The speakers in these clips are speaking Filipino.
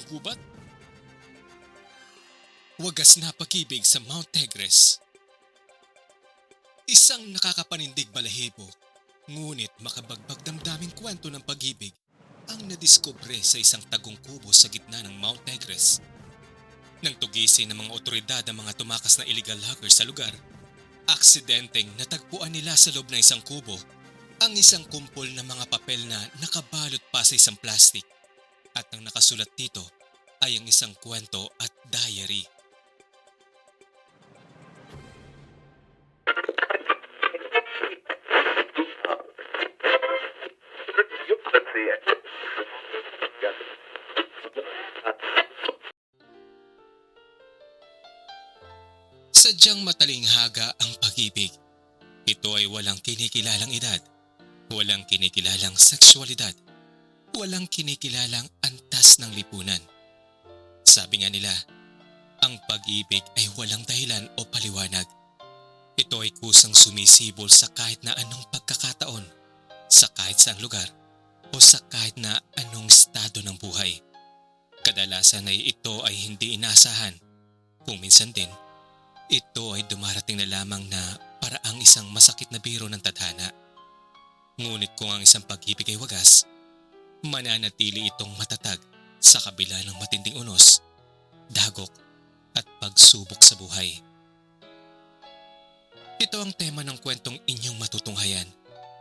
ng gubat. Wagas na pag-ibig sa Mount Tigres. Isang nakakapanindig balahibo, ngunit makabagbag damdaming kwento ng pag-ibig ang nadiskubre sa isang tagong kubo sa gitna ng Mount Tigres. Nang tugisin ng mga otoridad ang mga tumakas na illegal hackers sa lugar, aksidenteng natagpuan nila sa loob ng isang kubo ang isang kumpol ng mga papel na nakabalot pa sa isang plastic, at ang nakasulat dito ay ang isang kwento at diary. Sadyang matalinghaga ang pag-ibig. Ito ay walang kinikilalang edad, walang kinikilalang sexualidad, walang kinikilalang antas ng lipunan. Sabi nga nila, ang pag-ibig ay walang dahilan o paliwanag. Ito ay kusang sumisibol sa kahit na anong pagkakataon, sa kahit saang lugar, o sa kahit na anong estado ng buhay. Kadalasan ay ito ay hindi inaasahan. Kung minsan din, ito ay dumarating na lamang na paraang isang masakit na biro ng tadhana. Ngunit kung ang isang pag-ibig ay wagas, mananatili itong matatag sa kabila ng matinding unos, dagok at pagsubok sa buhay. Ito ang tema ng kwentong inyong matutunghayan.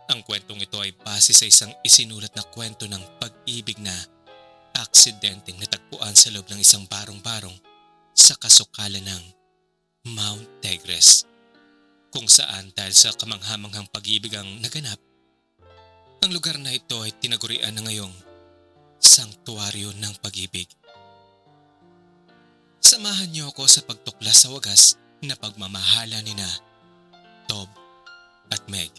Ang kwentong ito ay base sa isang isinulat na kwento ng pag-ibig na aksidenteng natagpuan sa loob ng isang barong-barong sa kasukalan ng Mount Tigres, kung saan dahil sa kamanghamanghang pag-ibig ang naganap, ang lugar na ito ay tinagurian na ngayong Sanktuaryo ng Pag-ibig. Samahan niyo ako sa pagtuklas sa wagas na pagmamahala nina Tob at Meg.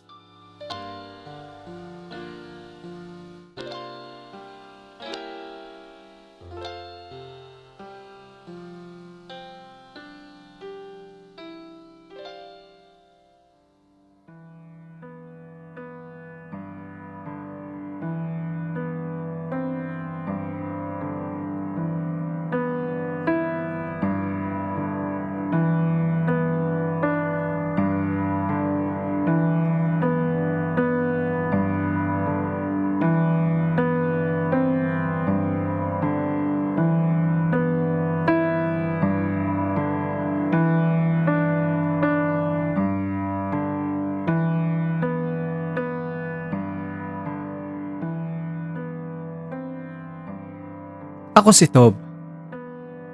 Ako si Tob.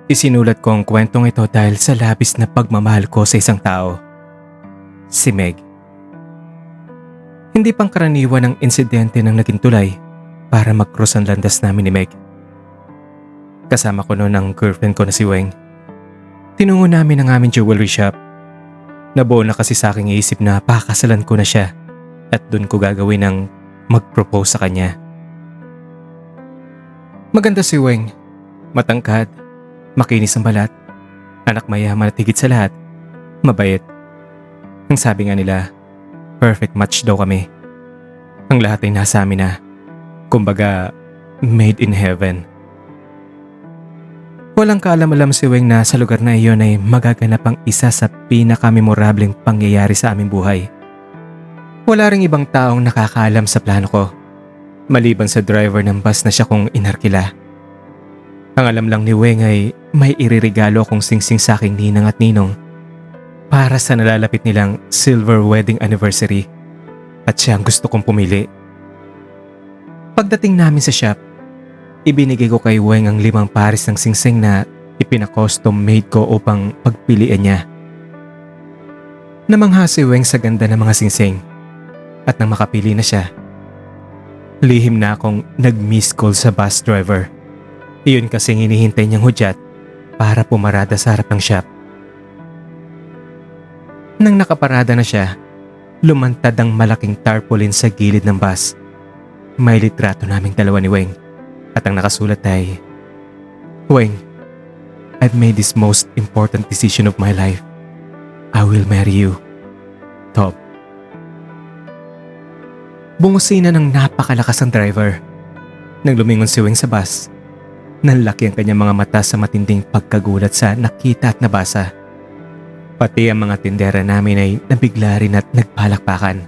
Isinulat ko ang kwentong ito dahil sa labis na pagmamahal ko sa isang tao. Si Meg. Hindi pangkaraniwan ang insidente ng naging tulay para mag-cross ang landas namin ni Meg. Kasama ko noon ang girlfriend ko na si Weng. Tinungo namin ang aming jewelry shop. Nabuo na kasi sa aking isip na pakasalan ko na siya at doon ko gagawin ang mag-propose sa kanya. Maganda si Weng, matangkad, makinis ang balat, anak mayaman at higit sa lahat, mabait. Ang sabi nga nila, perfect match daw kami. Ang lahat ay nasa amin na, kumbaga made in heaven. Walang kaalam-alam si Weng na sa lugar na iyon ay magaganap ang isa sa pinaka-memorableng pangyayari sa aming buhay. Wala ring ibang taong nakakaalam sa plano ko, maliban sa driver ng bus na siya kong inarkila. Ang alam lang ni Weng ay may iririgalo akong singsing sa aking ninang at ninong para sa nalalapit nilang silver wedding anniversary, at siya ang gusto kong pumili. Pagdating namin sa shop, ibinigay ko kay Weng ang 5 pares ng singsing na ipina-custom made ko upang pagpilian niya. Namangha si Weng sa ganda ng mga singsing, at nang makapili na siya, lihim na akong nag-miss call sa bus driver. Iyon kasing hinihintay niyang hudyat para pumarada sa harap ng shop. Nang nakaparada na siya, lumantad ang malaking tarpaulin sa gilid ng bus. May litrato naming dalawa ni Weng at ang nakasulat ay, "Weng, I've made this most important decision of my life. I will marry you. Tob." Bungusina ng napakalakas ang driver. Nang lumingon si Weng sa bus, Nanlaki ang kanyang mga mata sa matinding pagkagulat sa nakita at nabasa. Pati ang mga tindera namin ay nabigla rin at nagpalakpakan.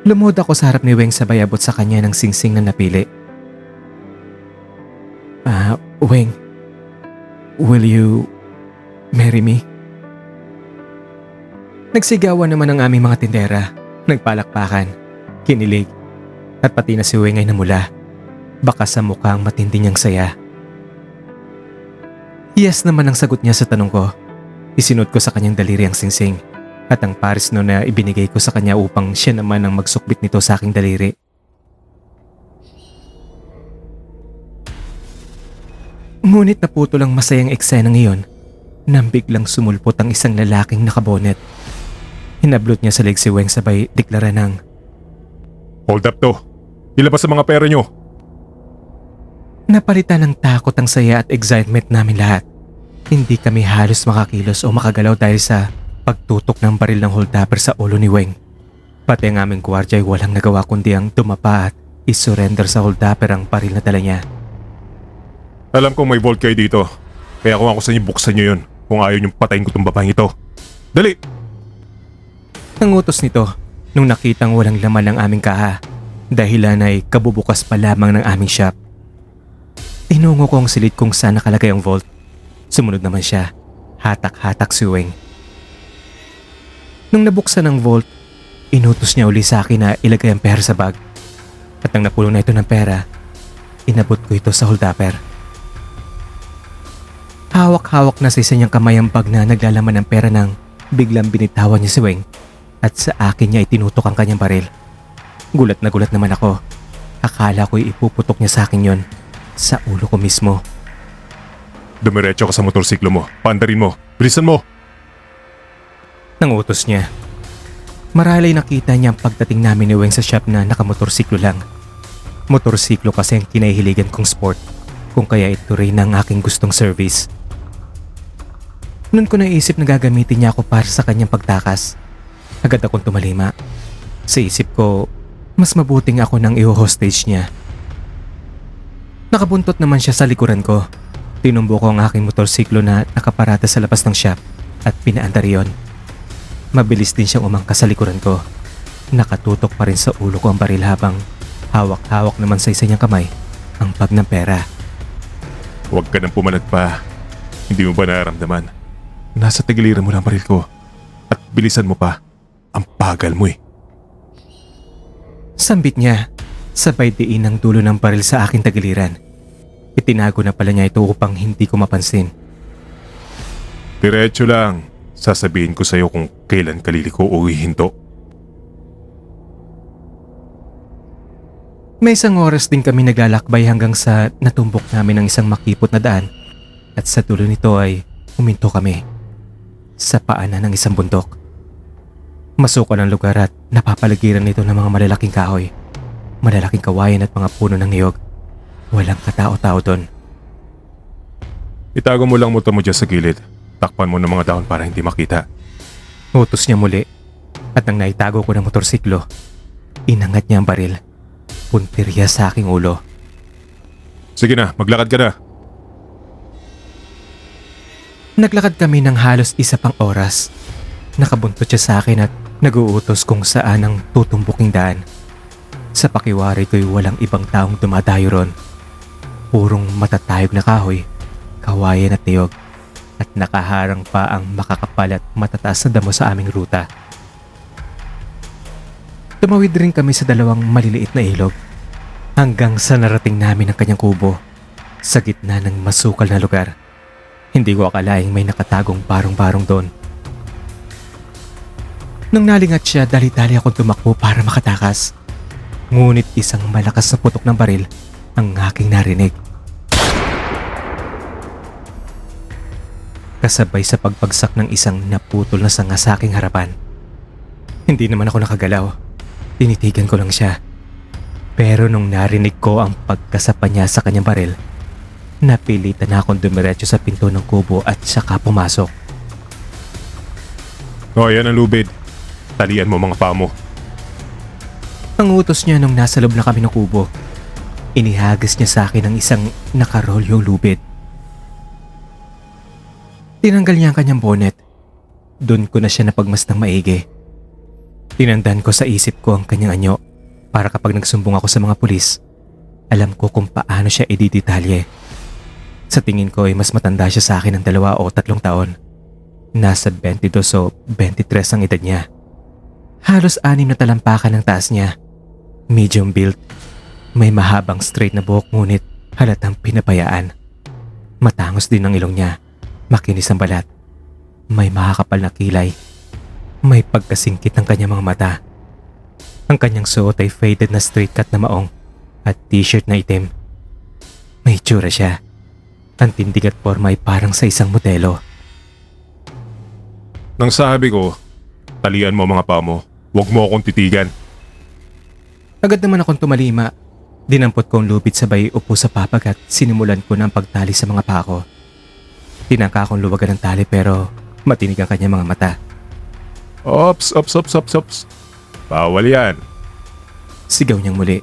Lumuhod ako sa harap ni Weng sabay abot sa kanya ng singsing na napili. Weng, will you marry me? Nagsigawan naman ang aming mga tindera, nagpalakpakan, kinilig, at pati na si Weng ay namula. Baka sa mukhang matindi niyang saya. Yes naman ang sagot niya sa tanong ko. Isinod ko sa kanyang daliri ang singsing at ang pares no na ibinigay ko sa kanya upang siya naman ang magsukbit nito sa aking daliri. Ngunit naputo lang masayang eksena ngayon nang biglang sumulpot ang isang lalaking nakabonet. Hinablot niya sa leg si Weng sabay deklara ng, Hold up to. Ilabas sa mga pera nyo. napalitan ng takot ang saya at excitement namin lahat. Hindi kami halos makakilos o makagalaw dahil sa pagtutok ng baril ng holdapper sa ulo ni Weng. Pati ang aming gwardiya ay walang nagawa kundi ang dumapa at isurrender sa holdapper ang baril na dala niya. Alam kong may vault kayo dito. Kaya kung ako sa inyo, buksan nyo yun. Kung ayaw nyo patayin ko tong babaeng ito. Dali! Ang utos nito nung nakitang walang laman ng aming kaha. Dahilan ay kabubukas pa lamang ng aming shop. Tinungo ko ang silid kung saan nakalagay ang vault. Sumunod naman siya. Hatak-hatak si Weng. Nung nabuksan ang vault, inutos niya uli sa akin na ilagay ang pera sa bag. At nang napuno na ito ng pera, inabot ko ito sa holdapper. Hawak-hawak na sa isa niyang kamay ang bag na naglalaman ng pera nang biglang binitawan niya si Weng at sa akin niya itinutok ang kanyang baril. Gulat na gulat naman ako. Akala ko'y ipuputok niya sa akin yon. Sa ulo ko mismo. Dumiretso ka sa motorsiklo mo. Paandarin mo. Bilisan mo! Nang utos niya. Marahil ay nakita niya ang pagdating namin ni Weng sa shop na nakamotorsiklo lang. Motorsiklo kasi ang kinahiligan kong sport. Kung kaya ito rin ang aking gustong service. Noon ko naisip na gagamitin niya ako para sa kanyang pagtakas. Agad akong tumalima. Sa isip ko, mas mabuting ako nang i-hostage niya. Nakabuntot naman siya sa likuran ko. Tinumbo ko ang aking motorsiklo na nakaparada sa labas ng shop at pinaandar yon. Mabilis din siyang umangkas sa likuran ko. Nakatutok pa rin sa ulo ko ang baril habang hawak-hawak naman sa isa niyang kamay ang bag ng pera. Huwag ka nang pumalag pa. Hindi mo ba nararamdaman? Nasa tagiliran mo lang baril ko. At bilisan mo pa. Ang bagal mo eh. Sambit niya, sabay diin ang dulo ng baril sa aking tagiliran. Itinago na pala niya ito upang hindi ko mapansin. Diretso lang. Sasabihin ko sa'yo kung kailan kaliliko o hihinto. May isang oras din kami naglalakbay hanggang sa natumbok namin ang isang makipot na daan at sa dulo nito ay huminto kami sa paanan ng isang bundok. Masukal ang lugar at napapaligiran nito ng mga malalaking kahoy, malalaking kawayan at mga puno ng niyog. Walang katao-tao doon. Itago mo lang motor mo dyan sa gilid. Takpan mo ng mga dahon para hindi makita. Utos niya muli at nang naitago ko ng motorsiklo, inangat niya ang baril. Puntirya sa aking ulo. Sige na, maglakad ka na. Naglakad kami ng halos isa pang oras. Nakabuntot siya sa akin at nag-uutos kung saan ang tutumbuking daan. Sa pakiwari ko'y walang ibang taong dumadayo ron. Purong matatayog na kahoy, kawayan at niyog, at nakaharang pa ang makakapal at matataas na damo sa aming ruta. Tumawid rin kami sa dalawang maliliit na ilog hanggang sa narating namin ang kanyang kubo sa gitna ng masukal na lugar. Hindi ko akalaing may nakatagong barong-barong doon. Nang nalingat siya, dali-dali akong tumakbo para makatakas. Ngunit isang malakas na putok ng baril ang aking narinig. Kasabay sa pagpagsak ng isang naputol na sanga sa aking harapan. Hindi naman ako nakagalaw. Tinitigan ko lang siya. Pero nung narinig ko ang pagkasapa niya sa kanyang baril, napilitan na akong dumiretso sa pinto ng kubo at saka pumasok. O, yan ang lubid. Talian mo mga paa mo. Ang utos niya nung nasa loob na kami ng kubo. Inihagis niya sa akin ang isang nakarolyong lubid. Tinanggal niya ang kanyang bonnet. Doon ko na siya napagmastang maigi. Tinandaan ko sa isip ko ang kanyang anyo para kapag nagsumbong ako sa mga pulis, alam ko kung paano siya ididetalye. Sa tingin ko ay mas matanda siya sa akin ng 2 o 3 taon. Nasa 22 o 23 ang edad niya. Halos 6 na talampakan ang taas niya. Medium build. May mahabang straight na buhok ngunit halatang pinabayaan. Matangos din ang ilong niya. Makinis ang balat. May makakapal na kilay. May pagkasingkit ng kanyang mga mata. Ang kanyang suot ay faded na straight cut na maong at t-shirt na itim. May itsura siya. Ang tindig at forma ay parang sa isang modelo. Nang sabi ko, talian mo mga paa mo. Huwag mo akong titigan. Agad naman akong tumalima. Dinampot ko ang lubid sabay upo sa papag at sinimulan ko na ang pagtali sa mga paa ko. Tinangka akong luwagan ng tali pero matinig ang kanyang mga mata. Ops. Bawal yan. Sigaw niyang muli,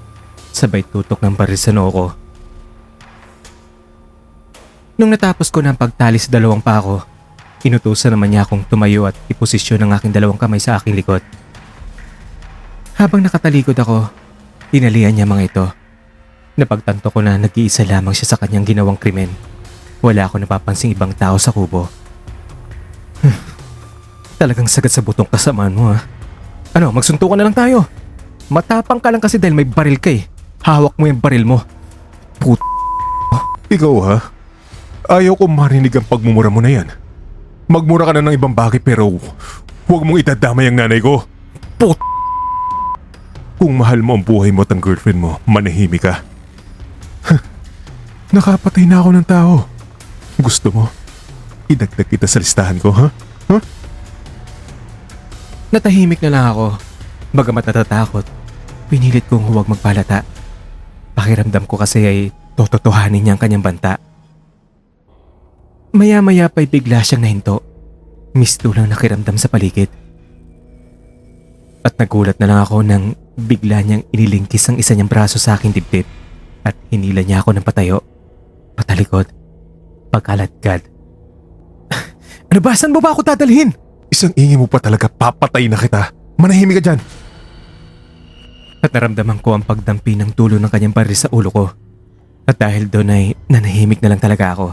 sabay tutok ng baril sa noo ko. Nung natapos ko na ang pagtali sa 2 paa ko, inutusan naman niya akong tumayo at iposisyon ang aking 2 kamay sa aking likod. Habang nakatalikod ako, tinalian niya mga ito. Napagtanto ko na nag-iisa lamang siya sa kanyang ginawang krimen. Wala ako napapansing ibang tao sa kubo. Talagang sagad sa butong kasamaan mo ha. Ano, magsuntukan na lang tayo. Matapang ka lang kasi dahil may baril ka eh. Hawak mo yung baril mo. Ikaw ha? Ayaw ko marinig ang pagmumura mo na yan. Magmura ka na ng ibang bagay pero huwag mong itadamay ang nanay ko. Kung mahal mo ang buhay mo at ang girlfriend mo, manahimik ka. Nakapatay na ako ng tao. Gusto mo? Idagdag kita sa listahan ko, ha? Natahimik na lang ako. Bagamat natatakot, pinilit kong huwag magpalata. Pakiramdam ko kasi ay tototohanin niya ang kanyang banta. Maya-maya pa'y bigla siyang nahinto. Mistulang nakiramdam sa paligid. At nagulat na lang ako nang bigla niyang inilingkis ang isa niyang braso sa aking dibdib at hinila niya ako ng patayo, patalikod, pagkaladkad. Ano ba? Saan mo ba ako dadalhin? Isang ingi mo pa talaga, papatay na kita. Manahimik ka dyan. At naramdaman ko ang pagdampi ng tulo ng kanyang baril sa ulo ko. At dahil doon ay nanahimik na lang talaga ako.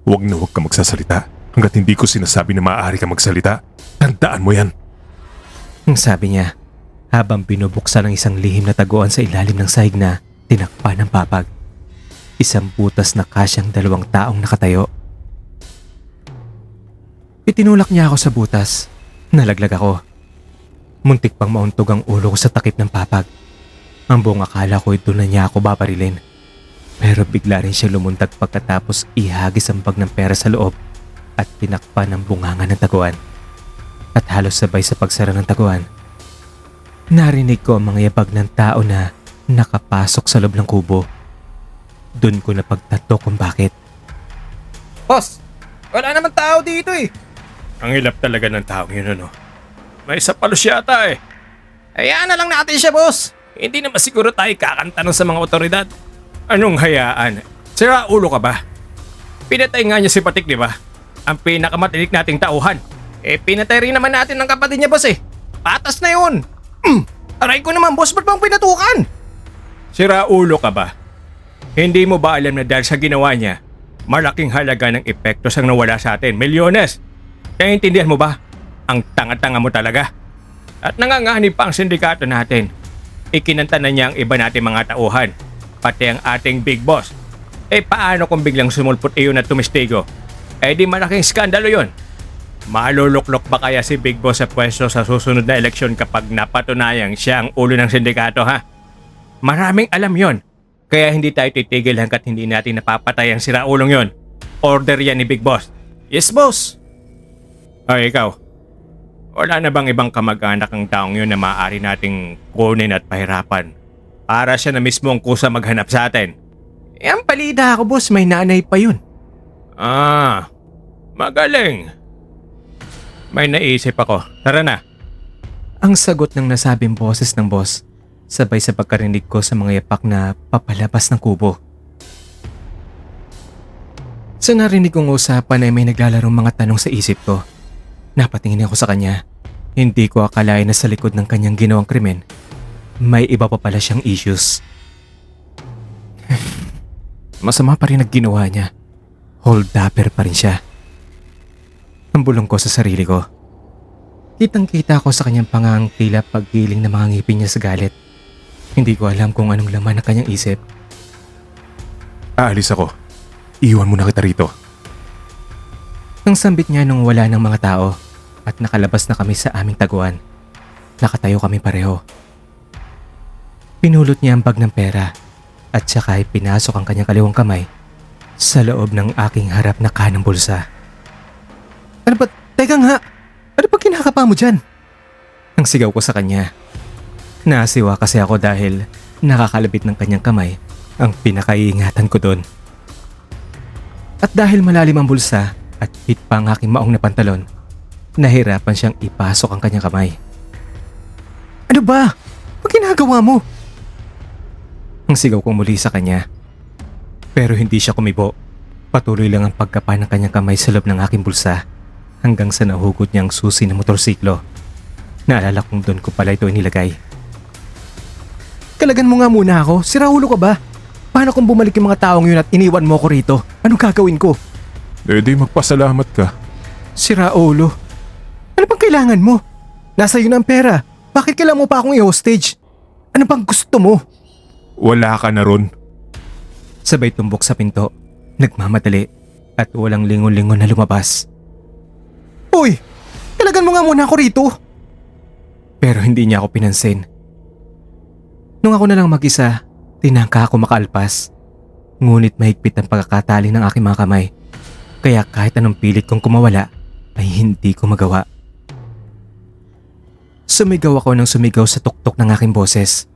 Huwag na huwag ka magsasalita hanggat hindi ko sinasabi na maaari ka magsalita. Tandaan mo yan. Ang sabi niya, habang binubuksan ng isang lihim na taguan sa ilalim ng sahig na tinakpan ng papag. Isang butas na kasyang 2 taong nakatayo. Itinulak niya ako sa butas. Nalaglag ako. Muntik pang mauntog ang ulo ko sa takip ng papag. Ang buong akala ko ay doon na niya ako babarilin. Pero bigla rin siya lumundag pagkatapos ihagis ang bag ng pera sa loob at tinakpan ang bunganga ng taguan. At halos sabay sa pagsara ng taguan, narinig ko ang mga yabag ng tao na nakapasok sa loob ng kubo. Doon ko napagtato kung bakit. Boss, wala naman tao dito eh. Ang hilap talaga ng taong yun, ano? May sapalos yata eh. Hayaan na lang natin siya, boss. Hindi naman siguro tayo kakantanong sa mga otoridad. Anong hayaan? Sira ulo ka ba? Pinatay nga niya si Patik, di ba? Ang pinakamatinik nating tauhan. Pinatay rin naman natin ng kapatid niya, boss eh. Patas na yun. Aray ko naman, boss, ba't bang pinatukan? Sira ulo ka ba? Hindi mo ba alam na dahil sa ginawa niya, malaking halaga ng epekto sang nawala sa atin? Milyones! Naiintindihan mo ba? Ang tanga-tanga mo talaga. At nanganganib pa ang sindikato natin. Ikinanta na niya ang iba nating mga tauhan, pati ang ating big boss. Paano kung biglang sumulpot iyon at tumistigo? Di malaking skandalo yon. Maluluklok ba kaya si big boss sa pwesto sa susunod na eleksyon kapag napatunayang siya ang ulo ng sindikato, ha? Maraming alam yon. Kaya hindi tayo titigil hanggat hindi natin napapatay ang siraulong yon. Order yan ni big boss. Yes, boss. Ay, ikaw. Wala na bang ibang kamag-anak ang taong yun na maaari nating kunin at pahirapan para siya na mismo ang kusa maghanap sa atin? Ang palida ako, boss. May nanay pa yun. Magaling. May naisip ako. Tara na. Ang sagot ng nasabing boses ng boss sabay sa pagkarinig ko sa mga yapak na papalabas ng kubo. Sa narinig kong usapan ay may naglalarong mga tanong sa isip ko. Napatingin ako sa kanya. Hindi ko akalain na sa likod ng kanyang ginawang krimen, may iba pa pala siyang issues. Masama pa rin ang ginawa niya. Hold-upper pa rin siya. Ang bulong ko sa sarili ko. Kitang-kita ko sa kanyang pangang tila paggiling ng mga ngipin niya sa galit. Hindi ko alam kung anong laman ng kanyang isip. Aalis ako. Iwan mo na kita rito. Ang sambit niya nung wala ng mga tao at nakalabas na kami sa aming taguan. Nakatayo kami pareho. Pinulot niya ang bag ng pera at saka ay pinasok ang kanyang kaliwang kamay sa loob ng aking harap na kanang bulsa. Ano ba? Teka nga! Ano ba kinakapa mo dyan? Ang sigaw ko sa kanya. Nasiwa kasi ako dahil nakakalabit ng kanyang kamay ang pinakaiingatan ko doon. At dahil malalim ang bulsa at hit pa ang aking maong na pantalon, nahirapan siyang ipasok ang kanyang kamay. Ano ba? Ano ginagawa mo? Ang sigaw ko muli sa kanya. Pero hindi siya kumibo. Patuloy lang ang pagkapa ng kanyang kamay sa loob ng aking bulsa hanggang sa nahugot niyang susi ng motorsiklo. Naalala kong doon ko pala ito inilagay. Kalagan mo nga muna ako. Siraulo ka ba? Paano kung bumalik yung mga taong yun at iniwan mo ko rito? Anong gagawin ko? Di magpasalamat ka. Siraulo. Ano bang kailangan mo? Nasa iyo na ang pera. Bakit kailangan mo pa akong i-hostage? Ano bang gusto mo? Wala ka na ron. Sabay tumbok sa pinto, nagmamadali at walang lingon-lingon na lumabas. Uy! Talagan mo nga muna ako rito! Pero hindi niya ako pinansin. Nung ako na lang mag-isa, tinangka ako makaalpas. Ngunit mahigpit ang pagkakatali ng aking mga kamay. Kaya kahit anong pilit kong kumawala, ay hindi ko magawa. Sumigaw ako ng sumigaw sa tuktok ng aking boses.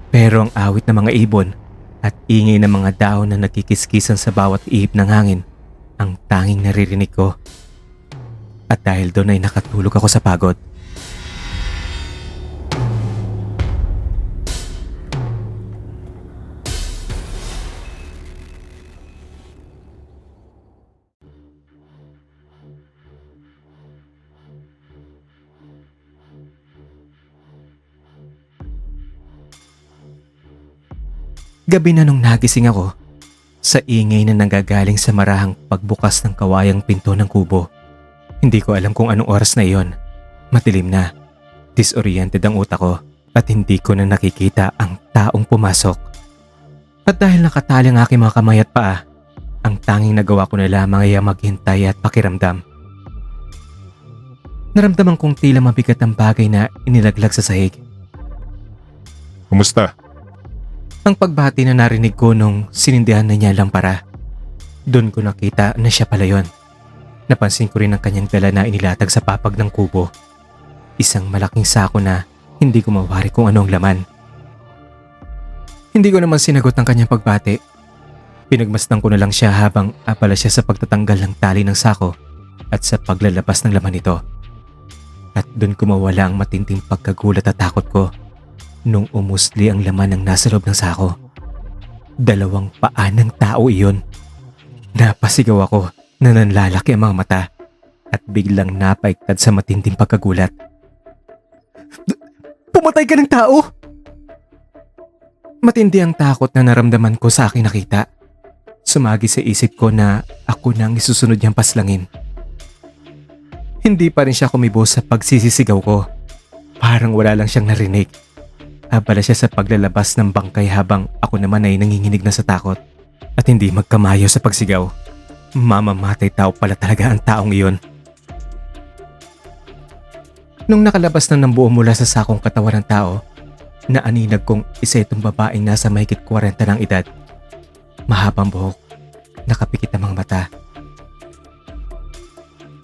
Pero ang awit ng mga ibon at ingay ng mga dahon na nagkikiskisan sa bawat ihip ng hangin ang tanging naririnig ko. At dahil doon ay nakatulog ako sa pagod. Gabi na nung nagising ako sa ingay na nanggagaling sa marahang pagbukas ng kawayang pinto ng kubo. Hindi ko alam kung anong oras na iyon. Matilim na. Disoriented ang utak ko at hindi ko na nakikita ang taong pumasok. At dahil nakatali ang aking mga kamay at paa, ang tanging nagawa ko na lamang ay maghintay at pakiramdam. Naramdaman kong tila mabigat ang bagay na inilaglag sa sahig. Kumusta? Ang pagbati na narinig ko nung sinindihan na niya lang para. Doon ko nakita na siya pala yun. Napansin ko rin ang kanyang dala na inilatag sa papag ng kubo. Isang malaking sako na hindi ko mawari kung anong laman. Hindi ko naman sinagot ang kanyang pagbati. Pinagmasdan ko na lang siya habang abala siya sa pagtatanggal ng tali ng sako at sa paglalabas ng laman nito. At doon ko mawala ang matinding pagkagulat at takot ko nung umusli ang laman ng nasa loob ng sako. 2 paa ng tao iyon. Napasigaw ako na nanlalaki ang mga mata at biglang napaigtad sa matinding pagkagulat. Pumatay ka ng tao? Matindi ang takot na naramdaman ko sa aking nakita. Sumagi sa isip ko na ako na ang isusunod niyang paslangin. Hindi pa rin siya kumibo sa pagsisisigaw ko. Parang wala lang siyang narinig. Abala siya sa paglalabas ng bangkay habang ako naman ay nanginginig na sa takot at hindi magkamayo sa pagsigaw. Mamamatay tao pala talaga ang taong iyon. Nung nakalabas na ng buo mula sa sakong katawan ng tao, naaninag kong isa itong babaeng nasa mahigit 40 ng edad. Mahabang buhok, nakapikit ang mga mata.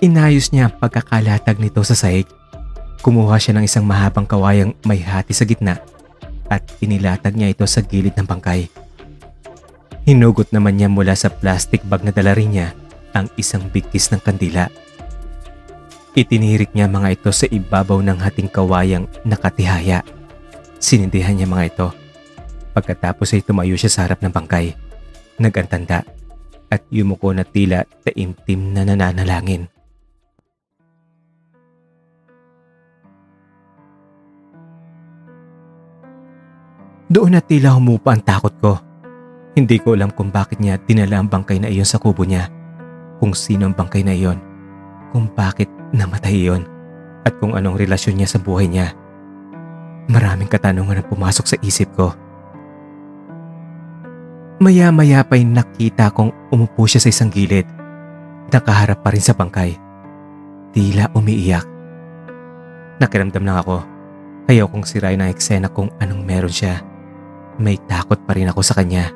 Inayos niya ang pagkakalatag nito sa sahig. Kumuha siya ng isang mahabang kawayang may hati sa gitna at inilatag niya ito sa gilid ng bangkay. Hinugot naman niya mula sa plastic bag na dala rin niya ang isang bigkis ng kandila. Itinirik niya mga ito sa ibabaw ng hating kawayang nakatihaya. Sinindihan niya mga ito. Pagkatapos ay tumayo siya sa harap ng bangkay. Nagantanda at yumuko na tila taimtim na nananalangin. Doon na tila humupa ang takot ko. Hindi ko alam kung bakit niya dinala ang bangkay na iyon sa kubo niya. Kung sino ang bangkay na iyon. Kung bakit namatay iyon. At kung anong relasyon niya sa buhay niya. Maraming katanungan ang pumasok sa isip ko. Maya-maya pa'y nakita kong umupo siya sa isang gilid. Nakaharap pa rin sa bangkay. Tila umiiyak. Nakiramdam lang ako. Ayaw kong sirain ang eksena kung anong meron siya. May takot pa rin ako sa kanya.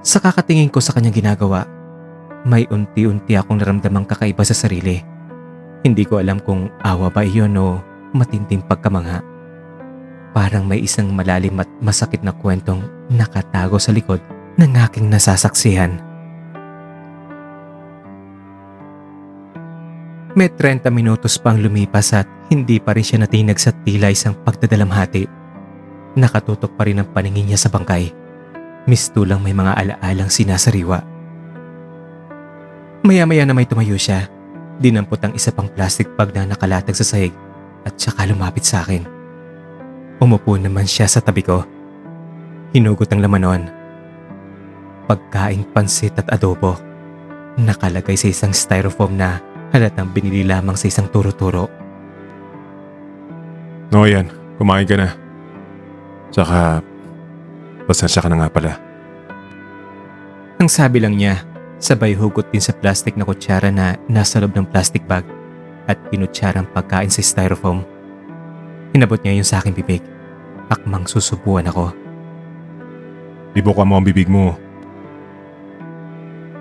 Sa kakatingin ko sa kanyang ginagawa, may unti-unti akong naramdamang kakaiba sa sarili. Hindi ko alam kung awa ba iyon o matinding pagkamangha. Parang may isang malalim at masakit na kwentong nakatago sa likod ng aking nasasaksihan. May 30 minutos pang lumipas at hindi pa rin siya natinag sa tila isang pagdadalamhati. Nakatutok pa rin ang paningin niya sa bangkay. Mistulang may mga alaalang sinasariwa. Maya-maya na may tumayo siya. Dinampot ang isa pang plastic bag na nakalatag sa sahig at saka lumapit sa akin. Umupo naman siya sa tabi ko. Hinugot ang laman noon. Pagkaing pansit at adobo. Nakalagay sa isang styrofoam na halatang binili lamang sa isang turo-turo. No, yan. Kumain ka na. Tsaka, pasensya ka na nga pala. Ang sabi lang niya, sabay hugot din sa plastic na kutsara na nasa loob ng plastic bag at pinutsarang pagkain sa styrofoam. Hinabot niya yun sa aking bibig. Akmang susubuan ako. Ibuka mo ang bibig mo.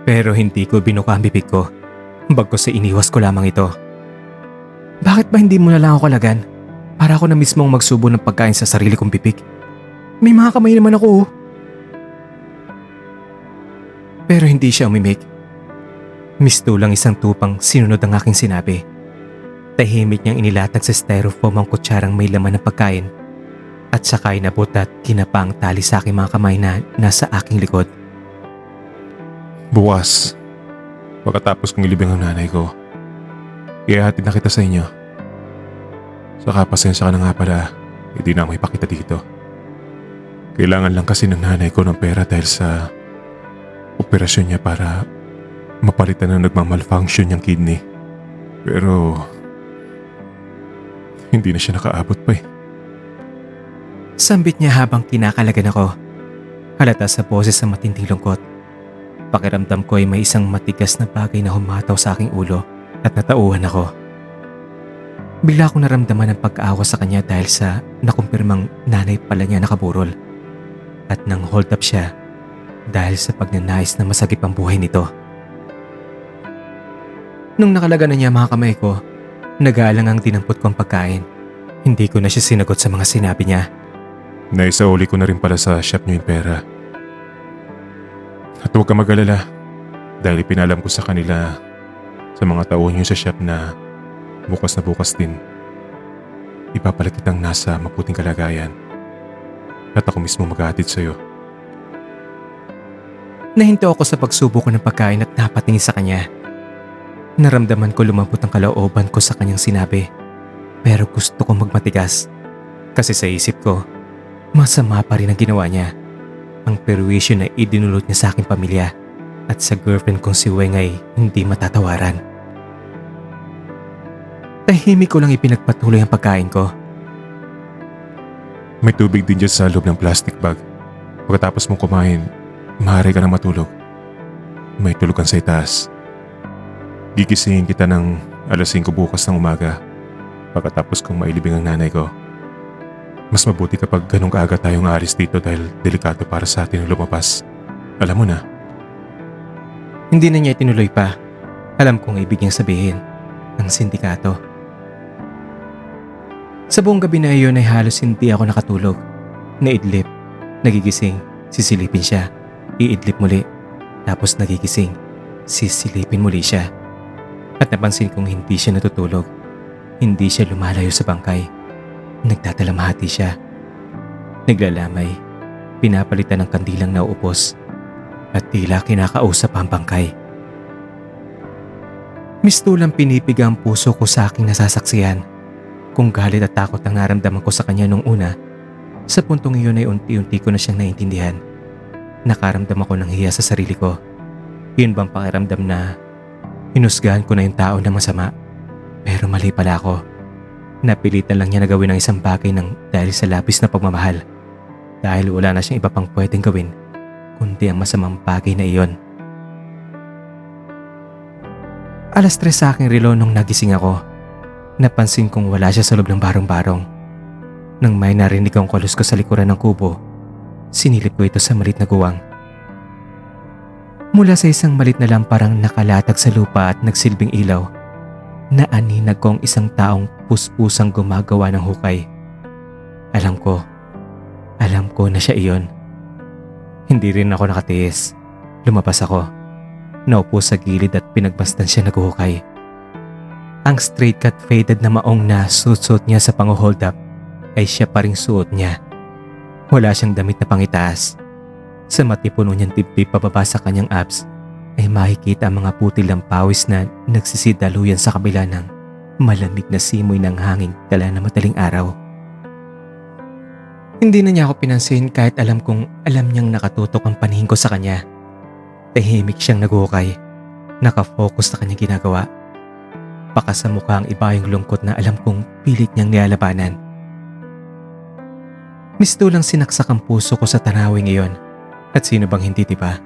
Pero hindi ko binuka ang bibig ko. Bagkus sa iniwas ko lamang ito. Bakit ba hindi mo na lang ako kalagan? Para ako na mismong magsubo ng pagkain sa sarili kong bibig. May mga kamay naman ako oh. Pero hindi siya umimik. Mistulang isang tupang sinunod ang aking sinabi. Tahimik niyang inilatag sa styrofoam ang kutsarang may laman ng pagkain. At saka inabot at kinapa ang tali sa aking mga kamay na nasa aking likod. Bukas, pagkatapos kong ilibing ang nanay ko, ihahatid na kita sa inyo. Saka pasensya ka na nga pala, hindi na ako ipakita dito. Kailangan lang kasi ng nanay ko ng pera dahil sa operasyon niya para mapalitan na nagmamalfunction niyang kidney. Pero hindi na siya nakaabot pa eh. Sambit niya habang kinakalagan ako. Halata sa boses sa matinding lungkot. Pakiramdam ko ay may isang matigas na bagay na humataw sa aking ulo at natauhan ako. Bigla akong naramdaman ang pag-aawa sa kanya dahil sa nakumpirmang nanay pala niya nakaburol. At nang hold up siya dahil sa pagnanais na masagip ang buhay nito. Nung nakalaga na niya mga kamay ko, nag-aalang ang dinampot ko ang pagkain. Hindi ko na siya sinagot sa mga sinabi niya. Naisauli ko na rin pala sa shop niyo yung pera. At huwag ka mag-alala dahil ipinalam ko sa kanila sa mga tauhan niyo sa shop na bukas din. Ipapalit kitang nasa mabuting kalagayan at ako mismo maghahatid sa'yo. Nahinto ako sa pagsubo ko ng pagkain at napatingin sa kanya. Naramdaman ko lumambot ang kalooban ko sa kanyang sinabi. Pero gusto kong magmatigas. Kasi sa isip ko, masama pa rin ang ginawa niya. Ang perwisyo na idinulot niya sa aking pamilya at sa girlfriend kong si Weng ay hindi matatawaran. Tahimik ko lang ipinagpatuloy ang pagkain ko. May tubig din dyan sa loob ng plastic bag. Pagkatapos mong kumain, maaari ka na matulog. May tulugan sa itaas. Gigisingin kita ng alas 5 bukas ng umaga pagkatapos kong mailibing ang nanay ko. Mas mabuti kapag ganong kaaga tayong aalis dito dahil delikado para sa atin ang lumabas. Alam mo na. Hindi na niya itinuloy pa. Alam kong ibig niyang sabihin, ang sindikato. Sa buong gabi na iyon ay halos hindi ako nakatulog. Naidlip, nagigising, sisilipin siya, iidlip muli, tapos nagigising, sisilipin muli siya. At napansin kong hindi siya natutulog. Hindi siya lumalayo sa bangkay. nagtatalamhati siya. Naglalamay, pinapalitan ng kandilang nauupos at tila kinakausap ang bangkay. Mistulang pinipiga ang puso ko sa aking nasasaksihan. Kung galit at takot ang naramdaman ko sa kanya nung una, sa puntong iyon ay unti-unti ko na siyang naintindihan. Nakaramdam ako ng hiya sa sarili ko. Yun bang pakiramdam na hinusgahan ko na yung tao na masama? Pero mali pala ako. Napilitan lang niya na gawin ang isang bagay dahil sa labis na pagmamahal. Dahil wala na siyang iba pang pwedeng gawin kundi ang masamang bagay na iyon. 3:00 sa aking relo nung nagising ako. Napansin kong wala siya sa loob ng barong-barong. Nang may narinig ang kulos ko sa likuran ng kubo, sinilip ko ito sa malit na guwang. Mula sa isang malit na lamparang nakalatag sa lupa at nagsilbing ilaw, naaninag ko ang isang taong puspusang gumagawa ng hukay. Alam ko na siya iyon. Hindi rin ako nakatiis. Lumabas ako. Naupo sa gilid at pinagbastan siya naghuhukay. Ang straight cut faded na maong na suot niya sa pang-hold up ay siya pa ring suot niya. Wala siyang damit na pangitaas. Sa matipuno niyang dibdib pababa sa kanyang abs ay makikita ang mga putil ng pawis na nagsisidaluyan sa kabila ng malamig na simoy ng hangin dala na madaling araw. Hindi na niya ako pinansin kahit alam niyang nakatutok ang paningin ko sa kanya. Tahimik siyang naghuhukay, nakafocus sa kanyang ginagawa. Baka sa mukha ang iba yung lungkot na alam kong pilit niyang nilalabanan. Mistulang sinaksak ang puso ko sa tanawin ngayon. At sino bang hindi, diba?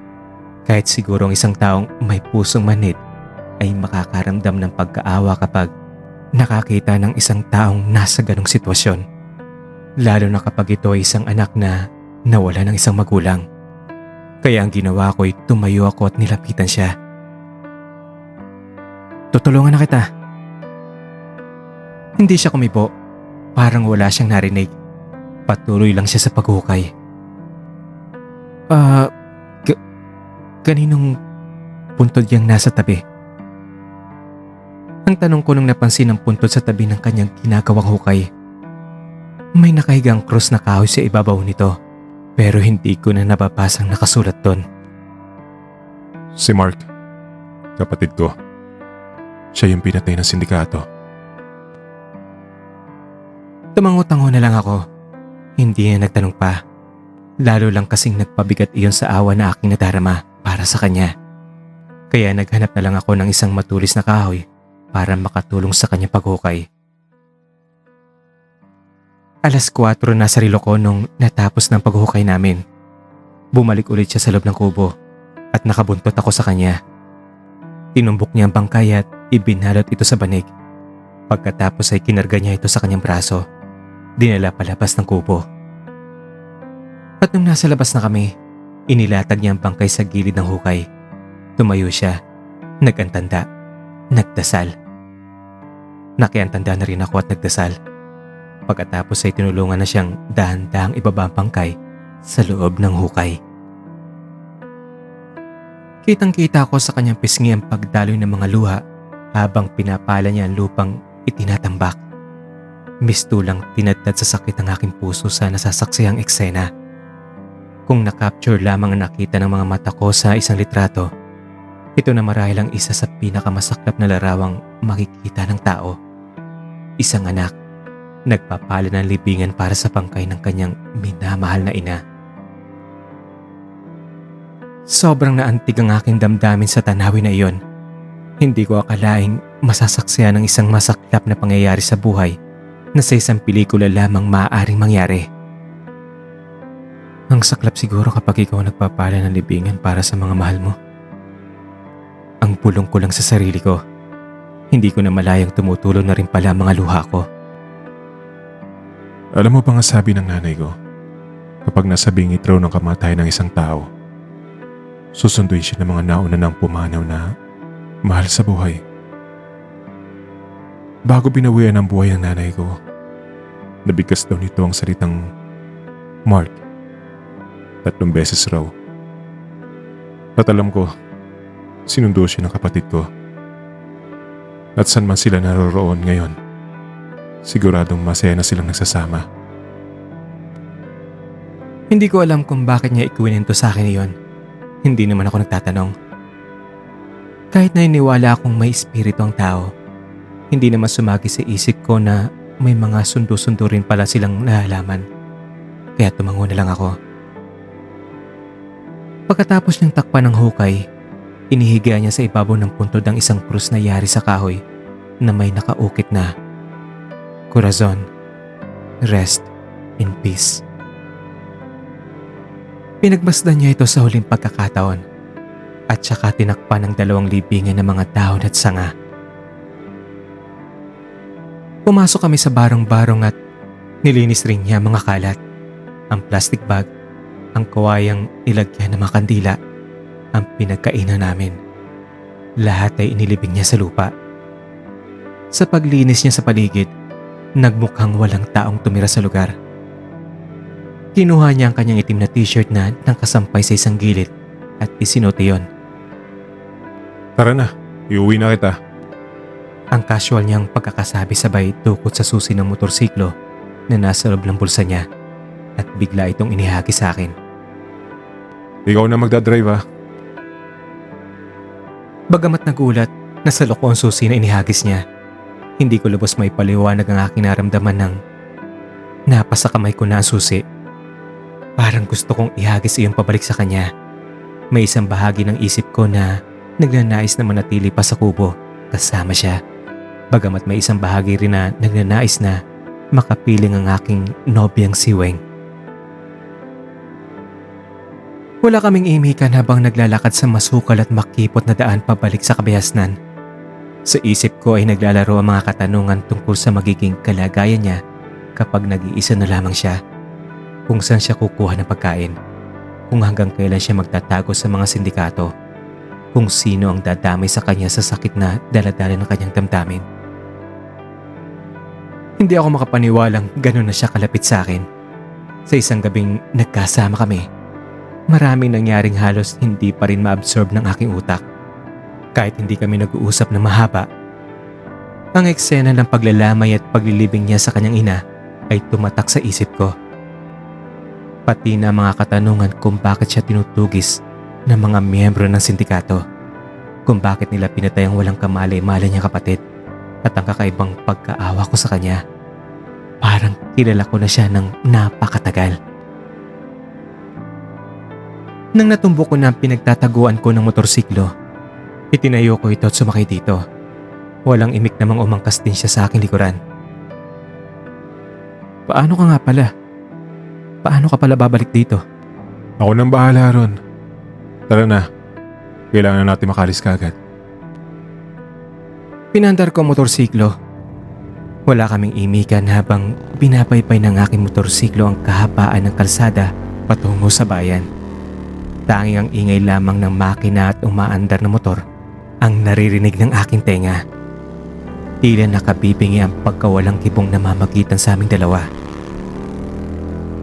Kahit siguro ang isang taong may pusong manid ay makakaramdam ng pagkaawa kapag nakakita ng isang taong nasa ganong sitwasyon. Lalo na kapag ito ay isang anak na nawala ng isang magulang. Kaya ang ginawa ko ay tumayo ako at nilapitan siya. Tutulungan na kita. Hindi siya kumibo. Parang wala siyang narinig. Patuloy lang siya sa paghukay. Kaninong puntod yang nasa tabi? Ang tanong ko nung napansin ang puntod sa tabi ng kanyang ginagawang hukay. May nakahigang krus na kahoy sa ibabaw nito. Pero hindi ko na nababasang nakasulat doon. Si Mark, kapatid ko. Siya yung pinatay ng sindikato. Tumango-tango na lang ako. Hindi na nagtanong pa. Lalo lang kasing nagpabigat iyon sa awa na aking nadarama para sa kanya. Kaya naghanap na lang ako ng isang matulis na kahoy para makatulong sa kanyang paghukay. 4:00 na sa relo ko nung natapos ng paghukay namin. Bumalik ulit siya sa loob ng kubo at nakabuntot ako sa kanya. Tinumbok niya ang bangkay at ibinalot ito sa banig. Pagkatapos ay kinarga niya ito sa kanyang braso. Dinala palabas ng kubo. At nung nasa labas na kami, inilatag niya ang bangkay sa gilid ng hukay. Tumayo siya, nagantanda, nagdasal. Nakiantanda na rin ako at nagdasal. Pagkatapos ay tinulungan na siyang dahan-dahang ibaba ang bangkay sa loob ng hukay. Kitang-kita ko sa kanyang pisngi ang pagdaloy ng mga luha habang pinapala niya ang lupang itinatambak. Mistulang tinadtad sa sakit ang aking puso sa nasasaksihang eksena. Kung na-capture lamang ang nakita ng mga mata ko sa isang litrato, ito na marahil ang isa sa pinakamasaklap na larawang makikita ng tao. Isang anak, nagpapala ng libingan para sa bangkay ng kanyang minamahal na ina. Sobrang naantig ang aking damdamin sa tanawin na iyon. Hindi ko akalaing masasaksihan ng isang masaklap na pangyayari sa buhay na sa isang pelikula lamang maaaring mangyari. Ang saklap siguro kapag ikaw nagpapala ng libingan para sa mga mahal mo. Ang bulong ko lang sa sarili ko. Hindi ko na malayang tumutulo na rin pala ang mga luha ko. Alam mo ba nga sabi ng nanay ko, kapag nasa bingit raw ng kamatayan ng isang tao, susunduin siya ng mga nauna ng pumanaw na mahal sa buhay. Bago binawian ng buhay ang nanay ko, nabigkas daw nito ang salitang Mark 3 beses raw. At alam ko, sinundo siya ng kapatid ko. At saan man sila naroroon ngayon, Siguradong masaya na silang nagsasama. Hindi ko alam kung bakit niya ikwinento sa akin iyon. Hindi naman ako nagtatanong. Kahit na iniwala akong may espiritu ang tao, hindi naman sumagi sa isip ko na may mga sundo-sundo rin pala silang nalalaman. Kaya tumango na lang ako. Pagkatapos niyang takpan ng hukay, inihiga niya sa ibabaw ng puntod ang isang krus na yari sa kahoy na may nakaukit na Corazon, rest in peace. Pinagmasdan niya ito sa huling pagkakataon at saka tinakpan ng 2 libingan ng mga dahon at sanga. Pumasok kami sa barong-barong at nilinis rin niya mga kalat, ang plastic bag, ang kawayang nilagyan ng mga kandila, ang pinagkainan namin. Lahat ay inilibing niya sa lupa. Sa paglinis niya sa paligid, nagmukhang walang taong tumira sa lugar. Kinuha niya ang kanyang itim na t-shirt na nakasampay sa isang gilid at isinuot iyon. Tara na, iuwi na kita. Ang casual niyang pagkakasabi sabay tukot sa susi ng motorsiklo na nasa loob ng bulsa niya at bigla itong inihagi sa akin. Ikaw na magdadrive ha. Bagamat nagulat, nasalok ko ang susi na inihagis niya. Hindi ko lubos may paliwanag ang aking naramdaman ng napasa kamay ko na ang susi. Parang gusto kong ihagis iyon pabalik sa kanya. May isang bahagi ng isip ko na nagnanais na manatili pa sa kubo kasama siya. Bagamat may isang bahagi rin na nagnanais na makapiling ang aking nobyang si Weng. Wala kaming imikan habang naglalakad sa masukal at makipot na daan pabalik sa kabayasnan. Sa isip ko ay naglalaro ang mga katanungan tungkol sa magiging kalagayan niya kapag nag-iisa na lamang siya. Kung saan siya kukuha ng pagkain, kung hanggang kailan siya magtatago sa mga sindikato, kung sino ang dadamay sa kanya sa sakit na daladala ng kanyang damdamin. Hindi ako makapaniwalang gano'n na siya kalapit sa akin. Sa isang gabing nagkasama kami, maraming nangyaring halos hindi pa rin ma-absorb ng aking utak. Kahit hindi kami nag-uusap na mahaba, ang eksena ng paglalamay at paglilibing niya sa kanyang ina ay tumatak sa isip ko. Pati na mga katanungan kung bakit siya tinutugis ng mga miyembro ng sindikato, kung bakit nila pinatay ang walang kamalay-malay niyang kapatid, at ang kakaibang pagkaawa ko sa kanya. Parang kilala ko na siya ng napakatagal. Nang natumbok ko na ang pinagtataguan ko ng motorsiklo, itinayo ko ito at sumakay dito. Walang imik namang umangkas din siya sa aking likuran. Paano ka nga pala? Paano ka pala babalik dito? Ako nang bahala ron. Tara na. Kailangan natin makalis kagad. Pinandar ko ang motorsiklo. Wala kaming imikan habang pinapaypay ng aking motorsiklo ang kahabaan ng kalsada patungo sa bayan. Tanging ang ingay lamang ng makina at umaandar na motor ang naririnig ng aking tenga. Tila nakabibingi ang pagkawalang kibong namamagitan sa aming dalawa.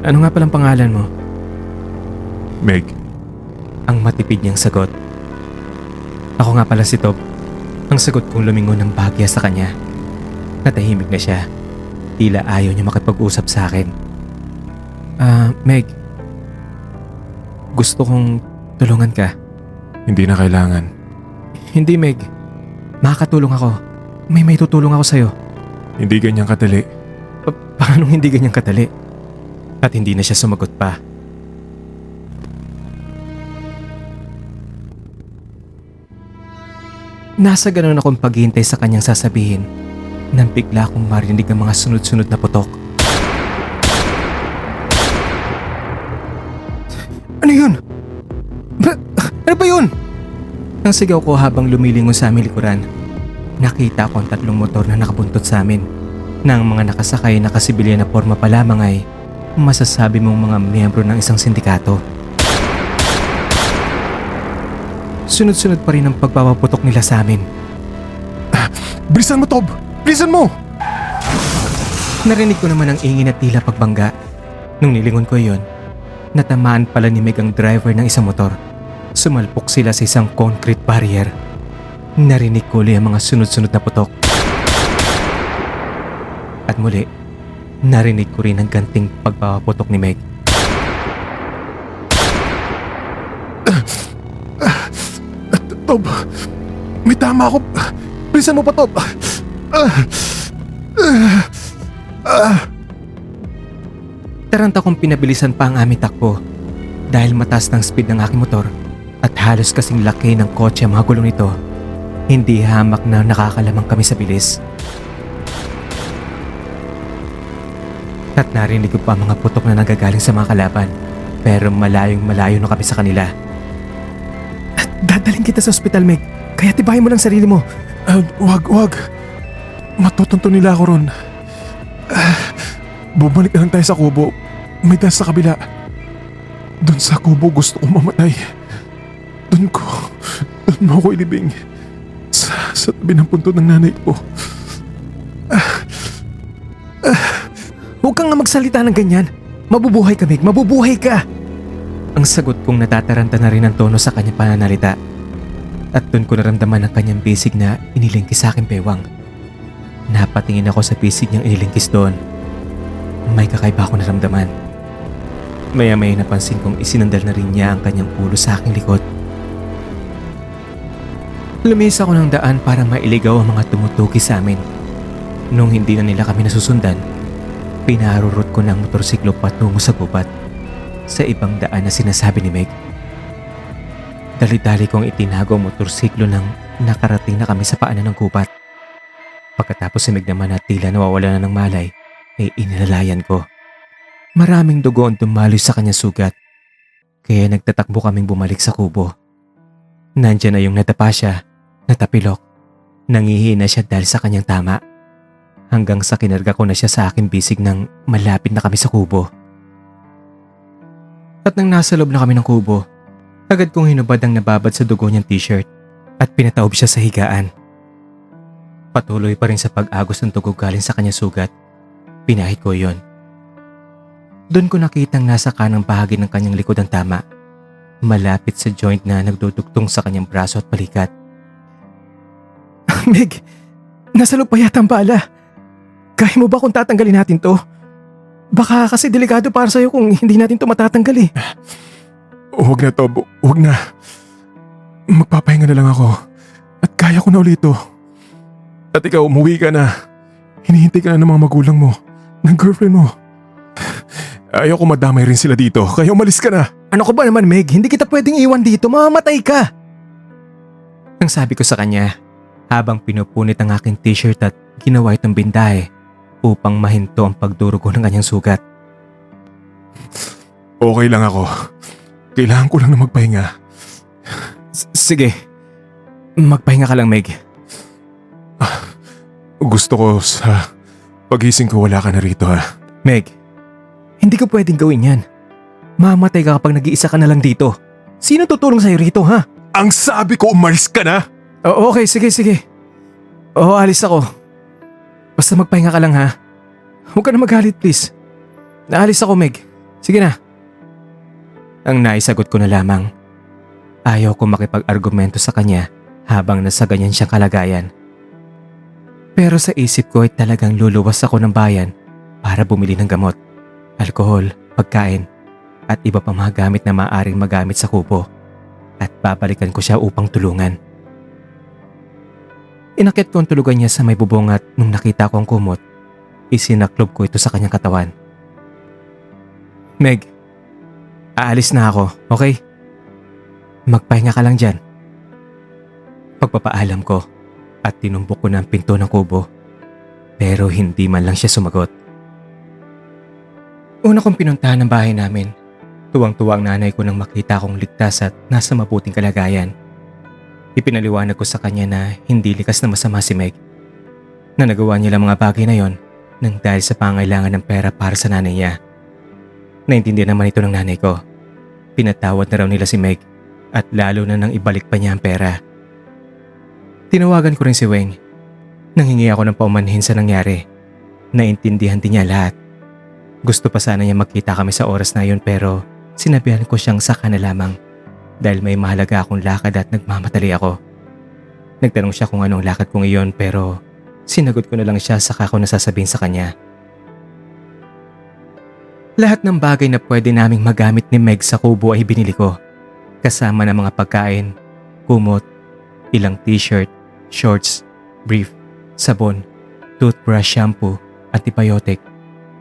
Ano nga palang pangalan mo? Meg, Ang matipid niyang sagot. Ako nga pala si Tob. Ang sagot kong lumingon ng bahagya sa kanya. Natahimik na siya. Tila ayaw niya makipag-usap sa akin. Meg. Gusto kong tulungan ka. hindi na kailangan. Hindi, Meg. Makakatulong ako. May tutulong ako sa'yo. Hindi ganyan kadali. Paano hindi ganyan kadali? At hindi na siya sumagot pa. Nasa ganun akong paghihintay sa kanyang sasabihin nang bigla akong marinig ang mga sunod-sunod na putok. Ano yun? Ano ba yun? Ang sigaw ko habang lumilingon sa aming likuran. Nakita ko ang 3 motor na nakabuntot sa amin. Na ang mga nakasakay na kasibilyan na porma pa lamang ay masasabi mong mga miyembro ng isang sindikato. Sunod-sunod pa rin ang pagpapaputok nila sa amin. Bilisan mo, Tob! Bilisan mo! Narinig ko naman ang ingin at tila pagbangga. Nung nilingon ko iyon, natamaan pala ni Meg ang driver ng isang motor. Sumalpok sila sa isang concrete barrier. Narinig ko ulit ang mga sunod-sunod na putok. At muli, narinig ko rin ang ganting pagpapaputok ni Meg. Tob, may tama ako. Bilisan mo pa, Tob. Taranta kong pinabilisan pa ang aming takbo dahil mataas ng speed ng aking motor at halos kasing laki ng kotse ang mga gulong nito. Hindi hamak na nakakalamang kami sa bilis. At narinig ko pa mga putok na nagagaling sa mga kalaban pero malayong malayo na kami sa kanila. Dadaling kita sa ospital, Meg. Kaya tibayin mo lang sarili mo. Wag. Matutunto nila ako ron. Bumalik na lang tayo sa kubo. May dahil sa kabila. Doon sa kubo gusto ko mamatay. Doon mo ako ilibing. Sa tabi ng punto ng nanay ko. Huwag kang nga magsalita ng ganyan. Mabubuhay ka, Meg. Mabubuhay ka! Ang sagot kong natataranta na rin ang tono sa kanyang pananalita. At doon ko naramdaman ang kanyang bisig na inilingkis sa aking bewang. Napatingin ako sa bisig niyang inilingkis doon. May kakaiba akong naramdaman. Maya-maya napansin kong isinandal na rin niya ang kanyang ulo sa aking likod. Lumis ako ng daan para mailigaw ang mga tumutuki sa amin. Nung hindi na nila kami nasusundan, pinarurot ko ng motorsiklo patungo sa gubat sa ibang daan na sinasabi ni Meg. Dali-dali kong itinago ang motorsiklo nang nakarating na kami sa paanan ng gubat. Pagkatapos si Meg naman na tila nawawala na ng malay, ay inilalayan ko. Maraming dugo ang dumaloy sa kanyang sugat, kaya nagtatakbo kaming bumalik sa kubo. Nandiyan na yung natapa siya, natapilok, nangihina siya dahil sa kanyang tama. Hanggang sa kinarga ko na siya sa aking bisig nang malapit na kami sa kubo. At nang nasa loob na kami ng kubo, agad kong hinubad ang nababad sa dugo niyang t-shirt at pinataob siya sa higaan. Patuloy pa rin sa pag-agos ng dugo galing sa kanyang sugat. Pinahid ko yon. Doon ko nakitang nasa kanang bahagi ng kanyang likod ang tama, malapit sa joint na nagdudugtong sa kanyang braso at balikat. Meg, nasa loob pa yata ang bala. Kaya mo ba kung tatanggalin natin to? Baka kasi delikado para sa'yo kung hindi natin to matatanggal eh. Huwag na, Tob. Huwag na. Magpapahinga na lang ako. At kaya ko na ulit to. At ikaw, umuwi ka na. Hinihintay ka na ng mga magulang mo, ng girlfriend mo. Ayaw ko madamay rin sila dito, kaya umalis ka na. Ano ko ba naman, Meg? Hindi kita pwedeng iwan dito. Mamamatay ka! Ang sabi ko sa kanya, habang pinupunit ang aking t-shirt at ginawa itong bindahe upang mahinto ang pagdurugo ng kanyang sugat. Okay lang ako. Kailangan ko lang na magpahinga. Sige. Magpahinga ka lang, Meg. Gusto ko sa pagising ko wala ka na rito, ha. Meg, hindi ko pwedeng gawin yan. Mamatay ka kapag nag-iisa ka na lang dito. Sino tutulong sa'yo rito, ha? Ang sabi ko, umalis ka na! Okay, sige. Oo, alis ako. Basta magpahinga ka lang, ha? Huwag ka na magalit, please. Naalis ako, Meg. Sige na. Ang naisagot ko na lamang. Ayaw ko makipag-argumento sa kanya habang nasa ganyan siyang kalagayan. Pero sa isip ko ay talagang luluwas ako ng bayan para bumili ng gamot, alkohol, pagkain, at iba pang mga gamit na maaaring magamit sa kubo at babalikan ko siya upang tulungan. Inakit ko ang tulugan niya sa may bubong at nung nakita ko ang kumot, isinaklob ko ito sa kanyang katawan. Meg, aalis na ako, okay? Magpahinga ka lang dyan. Pagpapaalam ko at tinumbok ko na ang pinto ng kubo, pero hindi man lang siya sumagot. Una kong pinuntahan ang bahay namin. Tuwang-tuwa ang nanay ko nang makita kong ligtas at nasa mabuting kalagayan. Ipinaliwanag ko sa kanya na hindi likas na masama si Meg, na nagawa niya lang mga bagay na yon nang dahil sa pangailangan ng pera para sa nanay niya. Naintindihan naman ito ng nanay ko. Pinatawad na raw nila si Meg at lalo na nang ibalik pa niya ang pera. Tinawagan ko rin si Weng. Nanghingi ako ng paumanhin sa nangyari. Naintindihan din niya lahat. Gusto pa sana niya magkita kami sa oras na yun pero sinabihan ko siyang saka na lamang dahil may mahalaga akong lakad at nagmamadali ako. Nagtanong siya kung anong lakad ko ngayon pero Sinagot ko na lang siya saka ko nasasabihin sa kanya. Lahat ng bagay na pwede naming magamit ni Meg sa kubo ay binili ko. Kasama ng mga pagkain, kumot, ilang t-shirt, shorts, brief, sabon, toothbrush, shampoo, antibiotic,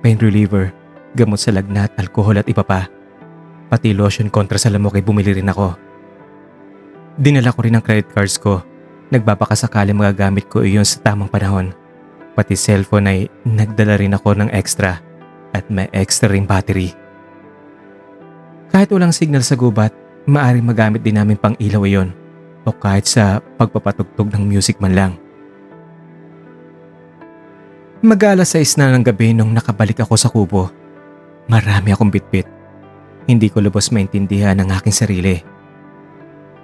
pain reliever, gamot sa lagnat, alkohol at iba pa. Pati lotion kontra sa lamok ay bumili rin ako. Dinala ko rin ang credit cards ko. Nagbabakasakali magagamit ko iyon sa tamang panahon. Pati cellphone ay nagdala rin ako ng extra at may extra ring battery. Kahit walang signal sa gubat, maaaring magamit din namin pang ilaw iyon o kahit sa pagpapatugtog ng music man lang. Mag-alas 6 na ng gabi nung nakabalik ako sa kubo. Marami akong bitbit. Hindi ko lubos maintindihan ang aking sarili.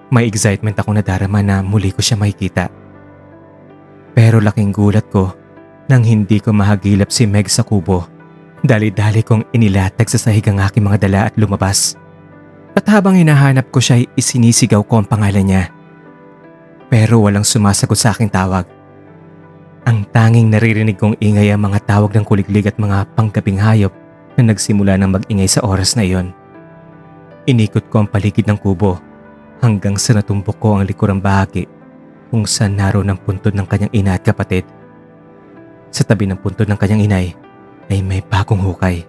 May excitement akong nadarama na muli ko siya makikita. Pero laking gulat ko nang hindi ko mahagilap si Meg sa kubo. Dali-dali kong inilatag sa sahig ang aking mga dala at lumabas. At habang hinahanap ko siya ay isinisigaw ko ang pangalan niya. Pero walang sumasagot sa aking tawag. Ang tanging naririnig kong ingay ang mga tawag ng kuliglig at mga panggabing hayop na nagsimula ng mag-ingay sa oras na iyon. Inikot ko ang paligid ng kubo hanggang sa natumbok ko ang likurang bahagi kung saan naroon ang puntod ng kanyang ina at kapatid. Sa tabi ng puntod ng kanyang inay ay may bagong hukay.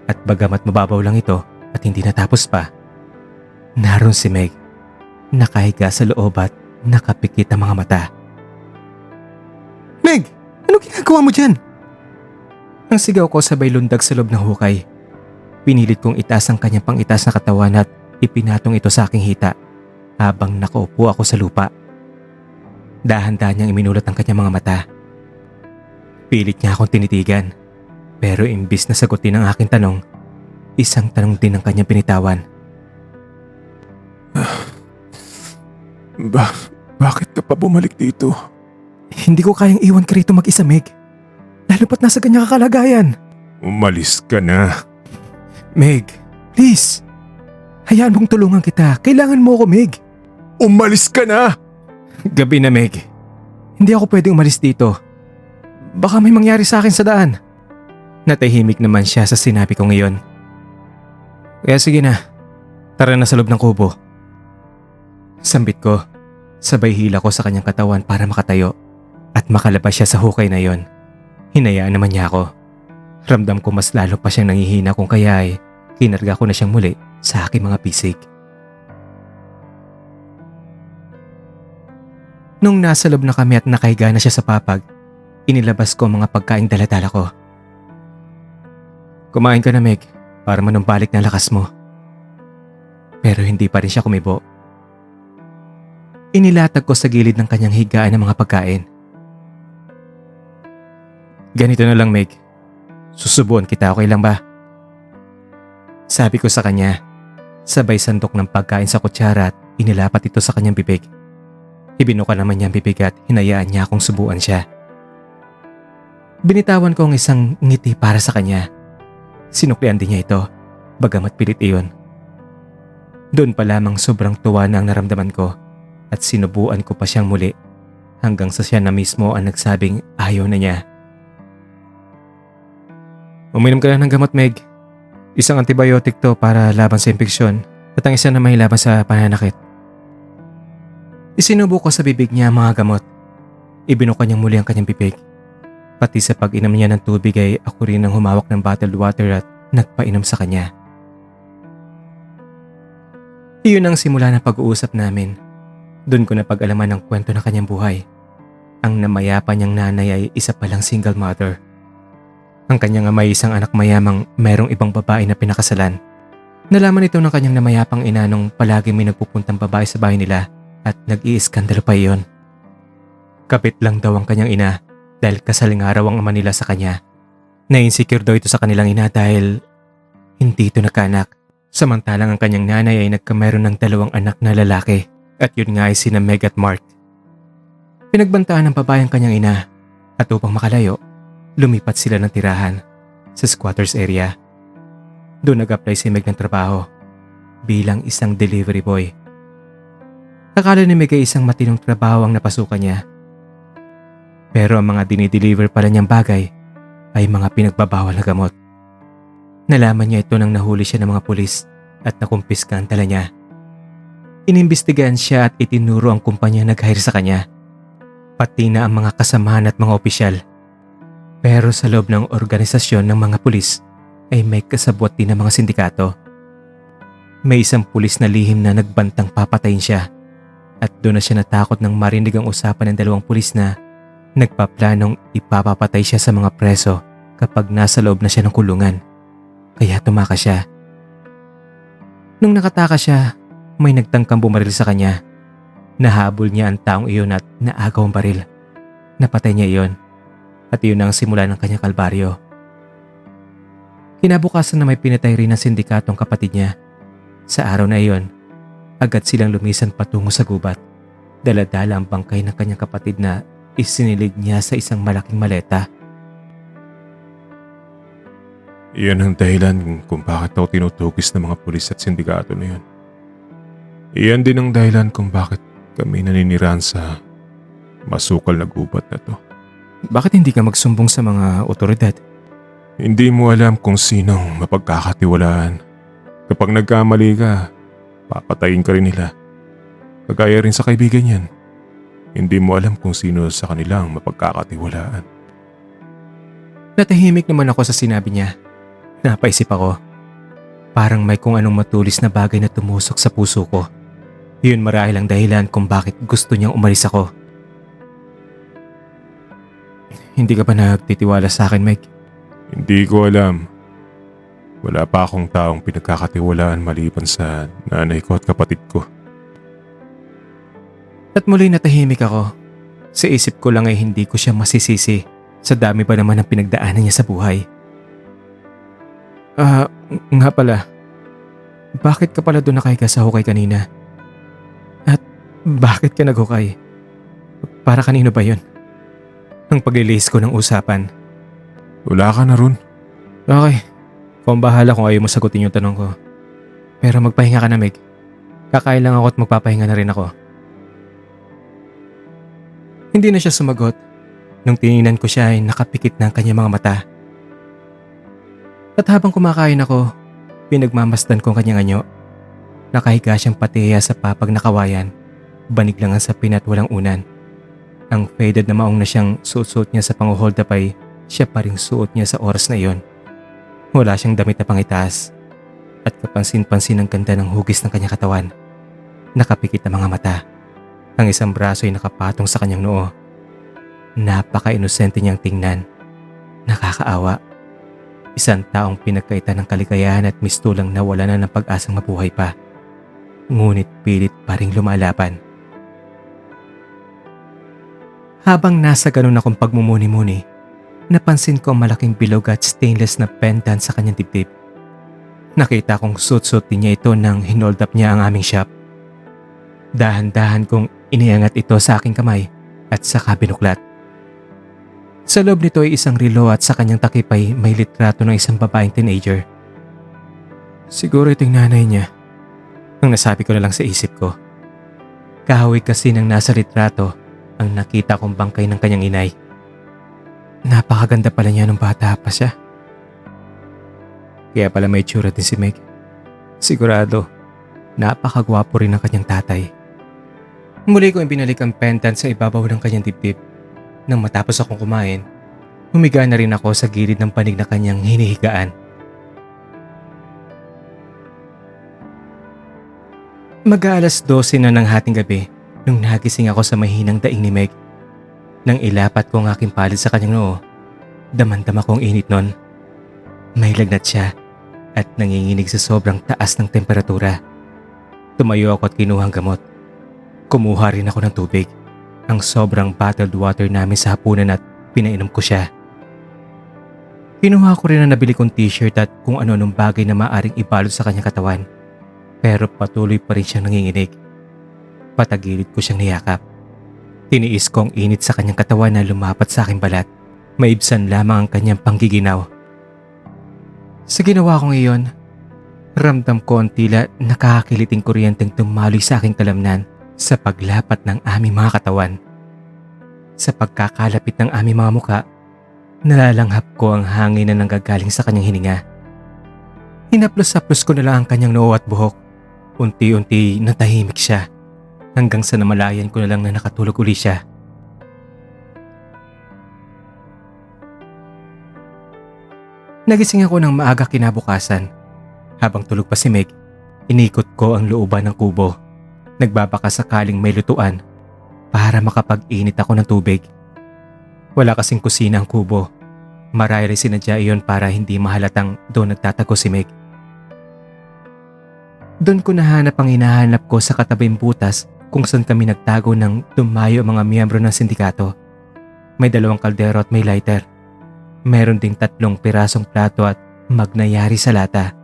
At bagamat mababaw lang ito at hindi natapos pa, naroon si Meg, nakahiga sa loob at nakapikit ang mga mata. "Meg! Ano ginagawa mo dyan?" Ang sigaw ko sabay lundag sa loob ng hukay. Pinilit kong itaas ang kanyang pang-itaas na katawan at ipinatong ito sa aking hita habang nakaupo ako sa lupa. Dahan-dahan niyang iminulat ang kanyang mga mata. Pilit niya akong tinitigan, pero imbis na sagutin ang aking tanong, isang tanong din ang kanyang binitawan. Bakit ka pa bumalik dito? "Hindi ko kayang iwan ka rito mag-isa, Meg. Lalo pat nasa ganyang kalagayan." Umalis ka na. "Meg, please. Hayaan mong tulungan kita. Kailangan mo ako, Meg." Umalis ka na! "Gabi na, Meg. Hindi ako pwedeng umalis dito. Baka may mangyari sa akin sa daan." Natahimik naman siya sa sinabi ko ngayon. "Kaya sige na. Tara na sa loob ng kubo." Sambit ko. Sabay hila ko sa kanyang katawan para makatayo at makalabas siya sa hukay na yon. Hinayaan naman niya ako. Ramdam ko mas lalo pa siyang nangihina kung kaya ay kinarga ko na siyang muli sa aking mga pisig. Nung nasa loob na kami at nakahiga na siya sa papag, inilabas ko ang mga pagkaing daladala ko. "Kumain ka na, Meg, para manumbalik na lakas mo." Pero hindi pa rin siya kumibo. Inilatag ko sa gilid ng kanyang higaan ng mga pagkain. "Ganito na lang, Meg. Susubuan kita, okay lang ba?" Sabi ko sa kanya, sabay sandok ng pagkain sa kutsara at inilapat ito sa kanyang bibig. Ibinuka naman niya ang bibig at hinayaan niya akong subuan siya. Binitawan ko ang isang ngiti para sa kanya. Sinuklian din niya ito, bagamat pilit iyon. Doon pa lamang sobrang tuwa na ang naramdaman ko at sinubuan ko pa siyang muli hanggang sa siya na mismo ang nagsabing ayaw na niya. "Uminom ka lang ng gamot, Meg. Isang antibiotic to para laban sa impeksyon at ang isa na may laban sa pananakit." Isinubo ko sa bibig niya ang mga gamot. Ibinuka niyang muli ang kanyang bibig. Pati sa pag-inom niya ng tubig ay ako rin ang humawak ng bottled water at nagpainom sa kanya. Iyon ang simula ng pag-uusap namin. Doon ko napag-alaman ang kwento ng kanyang buhay. Ang namayapa niyang nanay ay isa palang single mother. Ang kanyang ama ay isang anak mayamang mayroong ibang babae na pinakasalan. Nalaman ito ng kanyang namayapang ina nung palagi may nagpupuntang babae sa bahay nila at nag-iiskandalo pa iyon. Kapit lang daw ang kanyang ina dahil kasaling araw ang ama nila sa kanya. Na-insecure daw ito sa kanilang ina dahil hindi ito nagkaanak. Samantalang ang kanyang nanay ay nagkameron ng 2 anak na lalaki at yun nga ay sina Meg at Mark. Pinagbantaan ng babae ang kanyang ina at upang makalayo, lumipat sila ng tirahan sa squatters area. Doon nag-apply si Meg ng trabaho bilang isang delivery boy. Akala ni Meg ay isang matinong trabaho ang napasukan niya. Pero ang mga dinideliver pala niyang bagay ay mga pinagbabawal na gamot. Nalaman niya ito nang nahuli siya ng mga pulis at nakumpiska ang dala niya. Inimbestigahan siya at itinuro ang kumpanya nag-hire sa kanya, pati na ang mga kasamahan at mga opisyal. Pero sa loob ng organisasyon ng mga pulis ay may kasabwat din ng mga sindikato. May isang pulis na lihim na nagbantang papatayin siya at doon na siya natakot nang marinig ang usapan ng dalawang pulis na nagpaplanong ipapapatay siya sa mga preso kapag nasa loob na siya ng kulungan. Kaya tumakas siya. Nung nakatakas siya, may nagtangkang bumaril sa kanya. Nahabol niya ang taong iyon at naagaw ang baril. Napatay niya iyon at iyon ang simula ng kanyang kalbaryo. Kinabukasan na may pinatay rin ng sindikatong kapatid niya. Sa araw na iyon, agad silang lumisan patungo sa gubat. Dala-dala ang bangkay ng kanyang kapatid na isinilig niya sa isang malaking maleta. Iyan ang dahilan kung bakit ako tinutugis ng mga pulis at sindikato na yun. Iyan din ang dahilan kung bakit kami naninirahan sa masukal na gubat na to. Bakit hindi ka magsumbong sa mga otoridad? Hindi mo alam kung sinong mapagkakatiwalaan. Kapag nagkamali ka, papatayin ka rin nila. Kagaya rin sa kaibigan yan. Hindi mo alam kung sino sa kanilang mapagkakatiwalaan. Natahimik naman ako sa sinabi niya. Napaisip ako. Parang may kung anong matulis na bagay na tumusok sa puso ko. Yun marahil ang dahilan kung bakit gusto niyang umalis ako. Hindi ka ba nagtitiwala sa akin, Meg? Hindi ko alam. Wala pa akong taong pinagkakatiwalaan maliban sa nanay ko at kapatid ko. At muli natahimik ako. Sa isip ko lang ay hindi ko siya masisisi sa dami pa naman ng pinagdaanan niya sa buhay. Nga pala. Bakit ka pala doon nakahiga sa hukay kanina? At bakit ka naghukay? Para kanino ba yun? Ang paglilihis ko ng usapan. Wala ka na ron. Okay. Kung bahala kung ayaw mo sagutin yung tanong ko. Pero magpahinga ka na, Meg. Kakain lang ako at magpapahinga na rin ako. Hindi na siya sumagot. Nung tiningnan ko siya ay nakapikit na ang kanyang mga mata. At habang kumakain ako, pinagmamasdan ko ang kanyang anyo. Nakahiga siyang patiya sa papag na kawayan. Banig lang ang sapin at walang unan. Ang faded na maong na siyang suot niya sa panguhold up ay siya pa ring suot niya sa oras na iyon. Wala siyang damit na pangitaas. At kapansin-pansin ang ganda ng hugis ng kanyang katawan. Nakapikit ang mga mata. Ang isang braso ay nakapatong sa kanyang noo. Napaka-inosente niyang tingnan. Nakakaawa. Isang taong pinagkaitan ng kaligayahan at mistulang nawala na ng pag-asang mabuhay pa. Ngunit pilit pa ring lumalaban. Habang nasa ganun akong pagmumuni-muni, napansin ko ang malaking bilog at stainless na pendant sa kanyang dibdib. Nakita kong suot-suot din niya ito nang hinold up niya ang aming shop. Dahan-dahan kong iniangat ito sa aking kamay at saka binuklat. Sa loob nito ay isang relo at sa kanyang takip ay may litrato ng isang babaeng teenager. Siguro ito yung nanay niya. Ang nasabi ko na lang sa isip ko. Kahawig kasi nang nasa litrato ang nakita kong bangkay ng kanyang inay. Napakaganda pala niya nung bata pa siya. Kaya pala may tsura din si Meg. Sigurado, napakagwapo rin ng kanyang tatay. Muli ko binalik ang pendant sa ibabaw ng kanyang dibdib. Nang matapos akong kumain, humiga na rin ako sa gilid ng panig na kanyang hinihigaan. Mag-aalas 12 na ng hating gabi nung nagising ako sa mahinang daing ni Meg. Nang ilapat ko ang aking palad sa kanyang noo, damandama kong init nun. May lagnat siya at nanginginig sa sobrang taas ng temperatura. Tumayo ako at kinuha ang gamot. Kumuha rin ako ng tubig. Ang sobrang bottled water namin sa hapunan at pinainom ko siya. Kinuha ko rin ang nabili kong t-shirt at kung ano-anong bagay na maaring ibalot sa kanyang katawan. Pero patuloy pa rin siyang nanginginig. Patagilid ko siyang niyakap. Tiniis ko ang init sa kanyang katawan na lumapat sa aking balat. Maibsan lamang ang kanyang panggiginaw. Sa ginawa kong iyon, ramdam ko ang tila nakakakiliting kuryenteng tumaloy sa aking kalamnan sa paglapat ng aming mga katawan. Sa pagkakalapit ng aming mga muka, nalalanghap ko ang hangin na nanggagaling sa kanyang hininga. Hinaplos-haplos ko na lang ang kanyang noo at buhok. Unti-unti natahimik siya hanggang sa namalayan ko na lang na nakatulog uli siya. Nagising ako ng maaga kinabukasan. Habang tulog pa si Meg, inikot ko ang looban ng kubo. Nagbabaka sakaling may lutuan para makapag-init ako ng tubig. Wala kasing kusina ang kubo. Marahil sinadya iyon para hindi mahalatang doon nagtatago si Meg. Doon ko nahanap ang hinahanap ko sa katabing butas kung saan kami nagtago nang dumayo ang mga miyembro ng sindikato. May 2 kaldero at may lighter. Meron ding 3 pirasong plato at magnayari sa lata.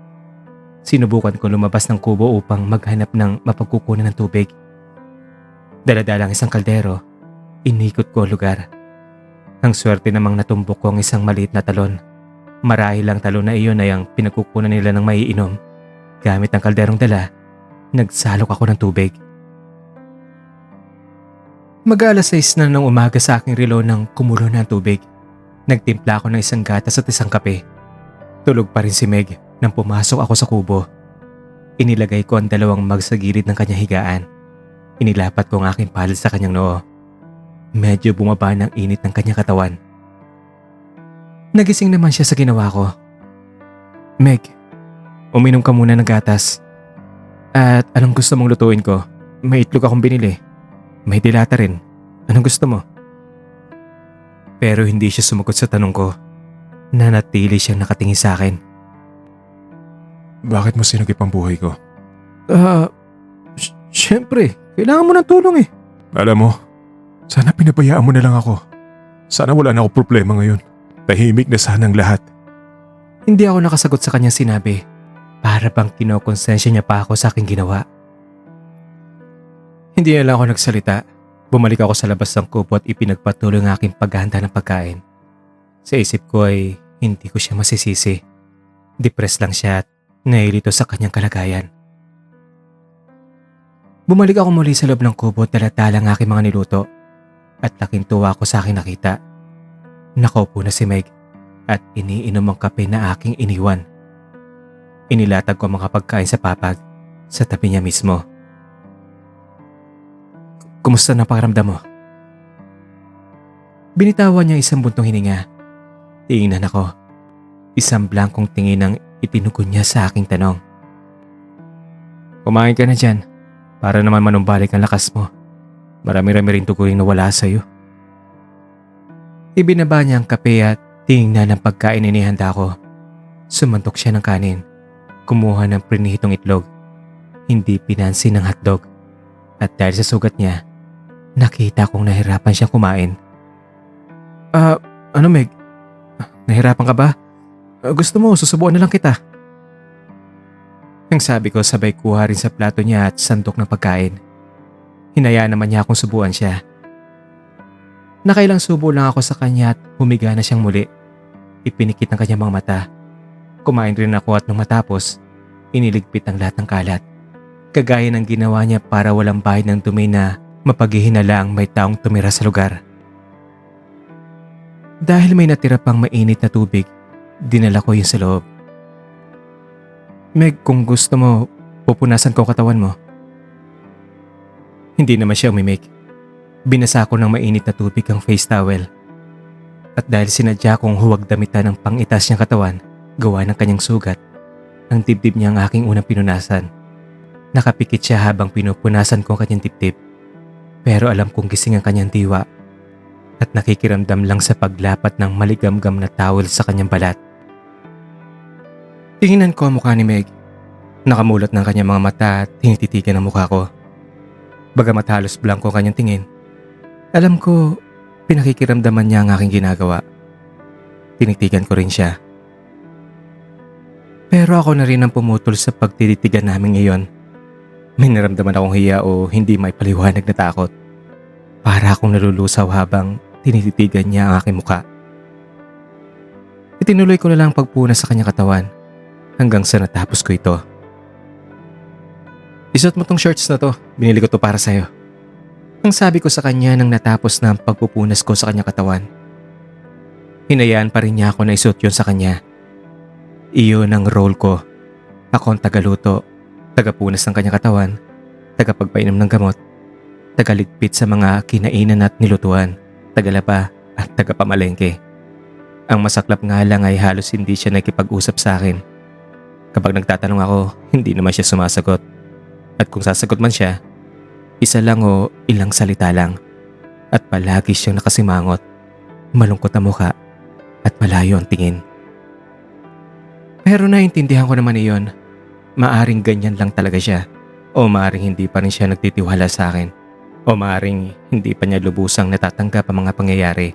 Sinubukan ko lumabas ng kubo upang maghanap ng mapagkukunan ng tubig. Daladalang isang kaldero, inikot ko ang lugar. Ang swerte namang natumbok ko ang isang maliit na talon. Marahil ang talon na iyon ay ang pinagkukunan nila ng maiinom. Gamit ang kalderong dala, nagsalok ako ng tubig. Mag-alas 6 na ng umaga sa aking relo nang kumulo na ang tubig. Nagtimpla ako ng isang gatas at isang kape. Tulog pa rin si Meg nang pumasok ako sa kubo. Inilagay ko ang 2 mug sa gilid ng kanyang higaan. Inilapat ko ang aking palad sa kanyang noo. Medyo bumaba ng init ng kanyang katawan. Nagising naman siya sa ginawa ko. Meg, uminom ka muna ng gatas. At anong gusto mong lutuin ko? May itlog akong binili. May dilata rin. Anong gusto mo? Pero hindi siya sumagot sa tanong ko. Nanatili siyang nakatingin sa akin. Bakit mo sinagip ang buhay ko? Siyempre, kailangan mo ng tulong eh. Alam mo, sana pinabayaan mo na lang ako. Sana wala na ako problema ngayon. Tahimik na sana ang lahat. Hindi ako nakasagot sa kanyang sinabi. Para bang kinokonsensya niya pa ako sa aking ginawa. Hindi na lang ako nagsalita. Bumalik ako sa labas ng kubo at ipinagpatuloy ang aking paghahanda ng pagkain. Sa isip ko ay hindi ko siya masisisi. Depressed lang siya at nailito sa kanyang kalagayan. Bumalik ako muli sa loob ng kubo at dala-dala ang aking mga niluto. At laking tuwa ko sa aking nakita. Nakaupo na si Meg at iniinom ang kape na aking iniwan. Inilatag ko ang mga pagkain sa papag sa tabi niya mismo. Kumusta na pakiramdam mo? Binitawan niya isang buntong hininga. Tingnan ako. Isang blankong tingin ang itinugon niya sa aking tanong. Kumain ka na dyan para naman manumbalik ang lakas mo. Marami-rami rin tuguling nawala sa'yo. Ibinaba niya ang kape at tingnan ang pagkain inihanda ko. Sumantok siya ng kanin. Kumuha ng prinihitong itlog. Hindi pinansin ng hotdog. At dahil sa sugat niya, nakita kong nahirapan siyang kumain. Ano Meg? Nahirapan ka ba? Gusto mo, susubuan na lang kita. Ang sabi ko sabay kuha rin sa plato niya at sandok ng pagkain. Hinayaan naman niya akong subuan siya. Nakailang subo lang ako sa kanya at humiga na siyang muli. Ipinikit ang kanyang mga mata. Kumain rin ako at nung matapos, iniligpit ang lahat ng kalat. Kagaya ng ginawa niya para walang bahid ng dumi na mapaghihinala ang may taong tumira sa lugar. Dahil may natira pang mainit na tubig, dinala ko yun sa loob. Meg, kung gusto mo, pupunasan ko ang katawan mo. Hindi naman siya umimik. Binasa ko ng mainit na tubig ang face towel. At dahil sinadya kong huwag damitan ng pangitas niyang katawan, gawa ng kanyang sugat, ang dibdib niya ang aking unang pinunasan. Nakapikit siya habang pinupunasan ko ang kanyang dibdib. Pero alam kong gising ang kanyang diwa at nakikiramdam lang sa paglapat ng maligamgam na towel sa kanyang balat. Tingnan ko ang mukha ni Meg. Nakamulat ng kanyang mga mata at tinititigan ang mukha ko. Bagamat halos blanko ang kanyang tingin, alam ko pinakikiramdaman niya ang aking ginagawa. Tinitigan ko rin siya. Pero ako na rin ang pumutol sa pagtititigan namin ngayon. May naramdaman akong hiya o hindi may paliwanag na takot. Para akong nalulusaw habang tinititigan niya ang aking mukha. Itinuloy ko na lang ang pagpunas sa kanyang katawan hanggang sa natapos ko ito. Isuot mo tong shorts na to, binili ko to para sa'yo. Ang sabi ko sa kanya nang natapos na ang pagpupunas ko sa kanyang katawan. Hinayaan pa rin niya ako na isuot yun sa kanya. Iyon ang role ko. Ako ang tagaluto, tagapunas ng kanyang katawan, tagapagpainom ng gamot, tagaligpit sa mga kinainan at nilutuan, tagalapa at tagapamalengke. Ang masaklap nga lang ay halos hindi siya nakipag-usap sa akin. Kapag nagtatanong ako, hindi naman siya sumasagot. At kung sasagot man siya, isa lang o ilang salita lang. At palagi siyang nakasimangot, malungkot ang muka at malayo ang tingin. Pero naintindihan ko naman iyon. Maaring ganyan lang talaga siya. O maaring hindi pa rin siya nagtitiwala sa akin. O maaring hindi pa niya lubusang natatanggap ang mga pangyayari.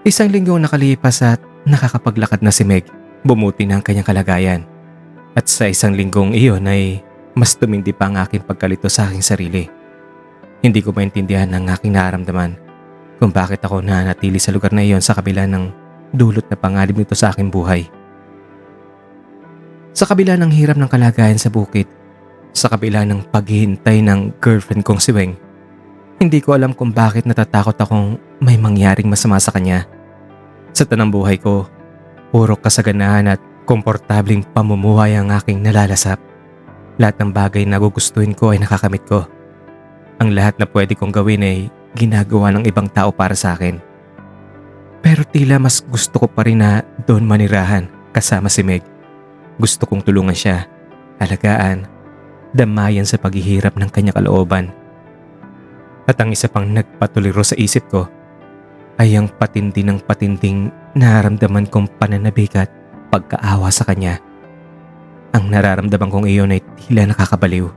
Isang linggong nakalipas at nakakapaglakad na si Meg. Bumuti na ang kanyang kalagayan. At sa isang linggong iyon ay mas tumindi pa ang aking pagkalito sa aking sarili. Hindi ko maintindihan ang aking nararamdaman kung bakit ako nanatili sa lugar na iyon sa kabila ng dulot na panganib nito sa aking buhay. Sa kabila ng hirap ng kalagayan sa bukid, sa kabila ng paghihintay ng girlfriend kong si Weng, hindi ko alam kung bakit natatakot akong may mangyaring masama sa kanya. Sa tanang buhay ko, puro kasaganahan at komportabling pamumuhay ang aking nalalasap. Lahat ng bagay na gugustuhin ko ay nakakamit ko. Ang lahat na pwede kong gawin ay ginagawa ng ibang tao para sa akin. Pero tila mas gusto ko pa rin na doon manirahan kasama si Meg. Gusto kong tulungan siya, alagaan, damayan sa paghihirap ng kanyang kalooban. At ang isa pang nagpatuliro sa isip ko ay ang patindi ng patinding nararamdaman kong pananabik at pagkaawa sa kanya. Ang nararamdaman kong iyon ay tila nakakabaliw.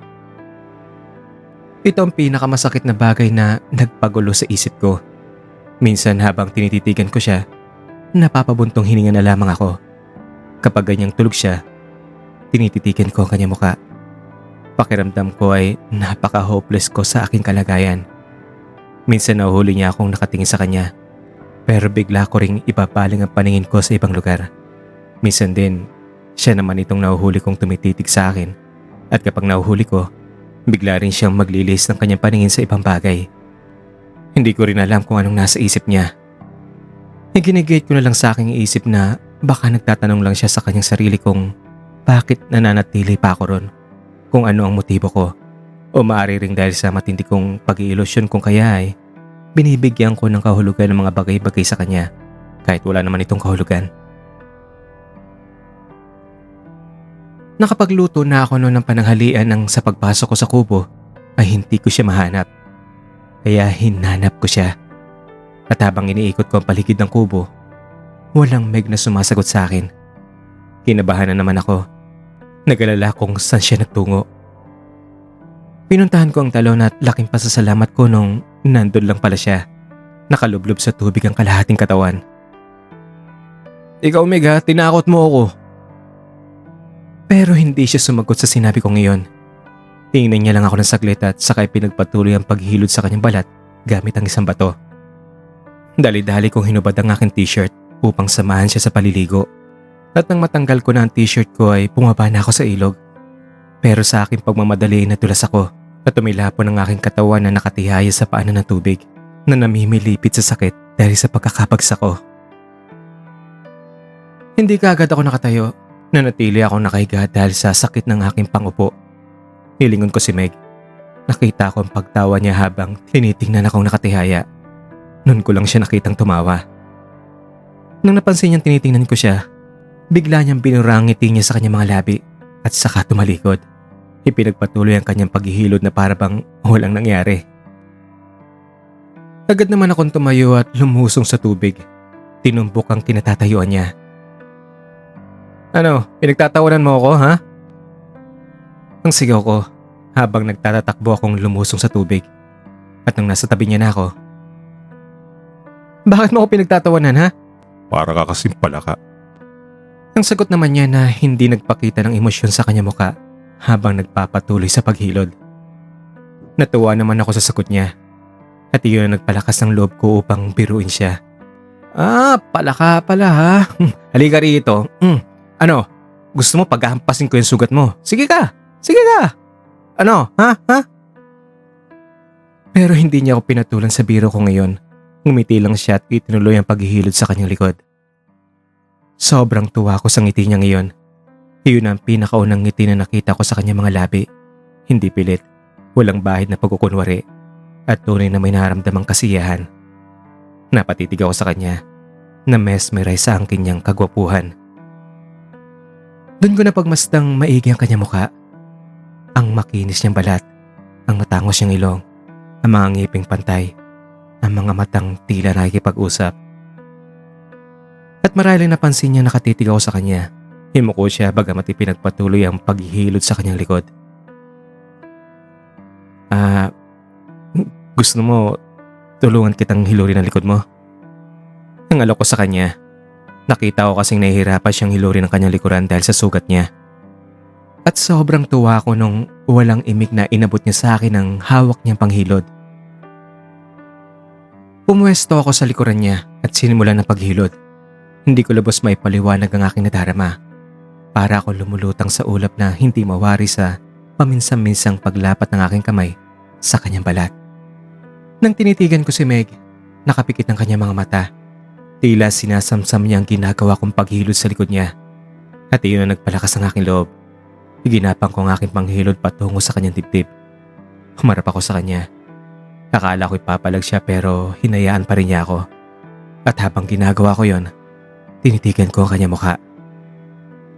Ito ang pinakamasakit na bagay na nagpagulo sa isip ko. Minsan habang tinititigan ko siya, napapabuntong hininga na lamang ako. Kapag ganyang tulog siya, tinititigan ko ang kanyang muka. Pakiramdam ko ay napaka-hopeless ko sa aking kalagayan. Minsan nahuhuli niya akong nakatingin sa kanya, pero bigla ko ring ipapaling ang paningin ko sa ibang lugar. Minsan din, siya naman itong nahuhuli kong tumititig sa akin. At kapag nahuhuli ko, bigla rin siyang maglilis ng kanyang paningin sa ibang bagay. Hindi ko rin alam kung anong nasa isip niya. Iginigate ko na lang sa aking isip na baka nagtatanong lang siya sa kanyang sarili kung bakit nananatili pa ako ron, kung ano ang motibo ko. O maaari ring dahil sa matindi kong pag-iilusyon kung kaya ay binibigyan ko ng kahulugan ng mga bagay-bagay sa kanya kahit wala naman itong kahulugan. Nakapagluto na ako noon ng pananghalian nang sa pagpasok ko sa kubo ay hindi ko siya mahanap. Kaya hinanap ko siya. At habang iniikot ko ang paligid ng kubo, walang Meg na sumasagot sa akin. Kinabahan na naman ako. Nag-alala kung saan siya nagtungo. Pinuntahan ko ang talon at laking pasasalamat ko nung nandun lang pala siya. Nakalublob sa tubig ang kalahating katawan. Ikaw Meg ha, tinakot mo ako. Pero hindi siya sumagot sa sinabi kong iyon. Tingnan niya lang ako ng saglit at saka pinagpatuloy ang paghilod sa kanyang balat gamit ang isang bato. Dali-dali kong hinubad ang aking t-shirt upang samahan siya sa paliligo. At nang matanggal ko na ang t-shirt ko ay bumaba na ako sa ilog. Pero sa aking pagmamadali natulas ako at tumilapon ang aking katawan na nakatihaya sa paanan ng tubig na namimilipit sa sakit dahil sa pagkakabagsak ko. Hindi kaagad ako nakatayo. Nanatili akong nakahiga dahil sa sakit ng aking pangupo. Nilingon ko si Meg. Nakita ko ang pagtawa niya habang tinitingnan akong nakatihaya. Noon ko lang siya nakitang tumawa. Nang napansin niyang tinitingnan ko siya, bigla niyang binura ang ngiti niya sa kanyang mga labi at saka tumalikod. Ipinagpatuloy ang kanyang paghihilod na para bang walang nangyari. Agad naman akong tumayo at lumusong sa tubig. Tinumbok ang kinatatayuan niya. Ano, pinagtatawanan mo ako ha? Ang sigaw ko habang nagtatatakbo akong lumusong sa tubig. At nang nasa tabi niya na ako, Bakit mo ako pinagtatawanan ha? Para ka kasing palaka. ang sagot naman niya na hindi nagpakita ng emosyon sa kanyang muka habang nagpapatuloy sa paghilod. Natuwa naman ako sa sagot niya at iyon ang nagpalakas ng loob ko upang biruin siya. Palaka pala ha. Halika rito. Ano, gusto mo paghahampasin ko yung sugat mo? Sige ka. Ano? Ha? Ha? Pero hindi niya ako pinatulan sa biro ko ngayon. Ngumiti lang siya at itinuloy ang paghihilod sa kanyang likod. Sobrang tuwa ko sa ngiti niya ngayon. Iyon ang pinakaunang ngiti na nakita ko sa kanyang mga labi. Hindi pilit, walang bahid na pagkukunwari, at tunay na may nararamdamang kasiyahan. Napatitig ako sa kanya, na mesmerize sa ang kanyang kagwapuhan. Doon ko na pagmastang maigi ang kanyang muka. Ang makinis niyang balat, ang matangos niyang ilong, ang mga ngiping pantay, ang mga matang tila nakikipag-usap. At marahil napansin niya nakatitig ako sa kanya. Himuko siya bagamat ipinagpatuloy ang paghihilod sa kanyang likod. Gusto mo tulungan kitang hilurin ang likod mo? Ang alok ko sa kanya. Nakita ko kasing nahihirapan siyang hilurin ang kanyang likuran dahil sa sugat niya. At sobrang tuwa ko nung walang imik na inabot niya sa akin ang hawak niyang panghilod. Pumuwesto ako sa likuran niya at sinimulan ng paghilod. Hindi ko lubos may paliwanag ang aking nadarama. Para ako lumulutang sa ulap na hindi mawari sa paminsan-minsang paglapat ng aking kamay sa kanyang balat. Nang tinitigan ko si Meg, nakapikit ang kanyang mga mata. Tila sinasamsam niya ang ginagawa kong paghilod sa likod niya. At iyon ang nagpalakas ang aking loob. Iginapang ko ang aking panghilod patungo sa kanyang dibdib. Humarap ako sa kanya. Akala ko ipapalag siya pero hinayaan pa rin niya ako. At habang ginagawa ko yon, tinitigan ko ang kanyang mukha.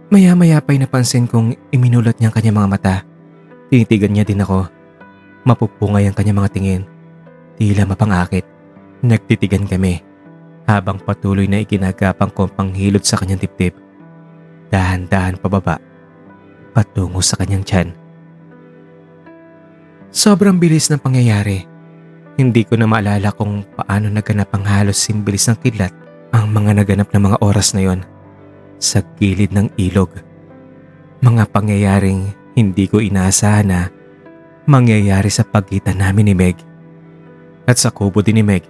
Maya-maya pa'y napansin kong iminulot niya ang kanyang mga mata. Tinitigan niya din ako. Mapupungay ang kanyang mga tingin. Tila mapangakit. Nagtitigan kami habang patuloy na iginagapang ko ang panghilod sa kanyang dibdib. Dahan-dahan pababa, patungo sa kanyang tiyan. Sobrang bilis ng pangyayari. Hindi ko na maalala kung paano naganap ang halos simbilis ng kidlat ang mga naganap na mga oras na yon sa gilid ng ilog. Mga pangyayaring hindi ko inaasahan na mangyayari sa pagitan namin ni Meg. At sa kubo din ni Meg,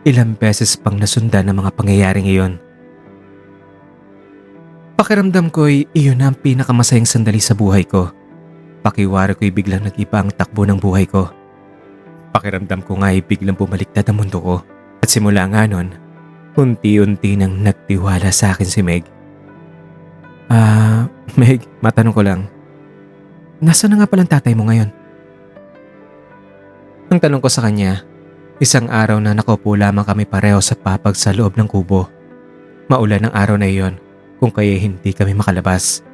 ilang beses pang nasundan ang mga pangyayaring iyon. Pakiramdam ko'y iyon na ang pinakamasayang sandali sa buhay ko. Pakiwari ko'y biglang nag-iba ang takbo ng buhay ko. Pakiramdam ko nga'y biglang bumaliktad ang mundo ko. At simula nga nun, unti-unti nang nagtiwala sa akin si Meg. Meg, matanong ko lang. Nasaan na nga palang tatay mo ngayon? Ang tanong ko sa kanya, isang araw na nakaupo lamang kami pareho sa papag sa loob ng kubo. Maulan ang araw na iyon, kung kaya hindi kami makalabas.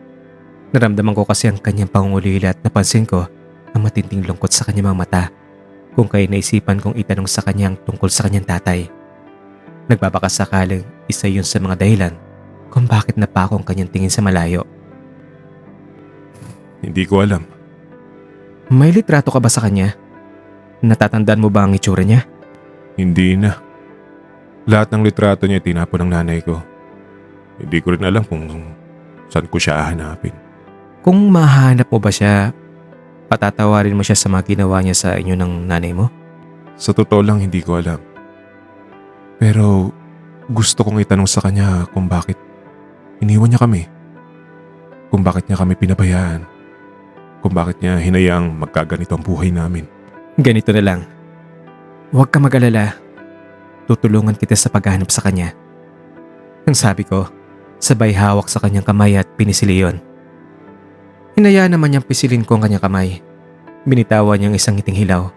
Naramdaman ko kasi ang kanyang pangungulila at napansin ko ang matinding lungkot sa kanyang mga mata. Kung kaya naisipan kong itanong sa kanyang tungkol sa kanyang tatay. Nagbabakasakaling isa yun sa mga dahilan kung bakit napako ang kanyang tingin sa malayo. Hindi ko alam. May litrato ka ba sa kanya? Natatandaan mo ba ang itsura niya? Hindi na. Lahat ng litrato niya tinapon ng nanay ko. Hindi ko rin alam kung saan ko siya hahanapin. Kung mahanap mo ba siya, patatawarin mo siya sa mga ginawa niya sa inyo ng nanay mo? Sa totoo lang hindi ko alam. Pero gusto kong itanong sa kanya kung bakit iniwan niya kami. Kung bakit niya kami pinabayaan. Kung bakit niya hinayaang magkaganito ang buhay namin. Ganito na lang. Huwag ka mag-alala. Tutulungan kita sa paghahanap sa kanya. Ang sabi ko, sabay hawak sa kanyang kamay at pinisili yon. Hinayaan naman niyang pisilin ko ang kanyang kamay. Binitawan niyang isang ngiting hilaw.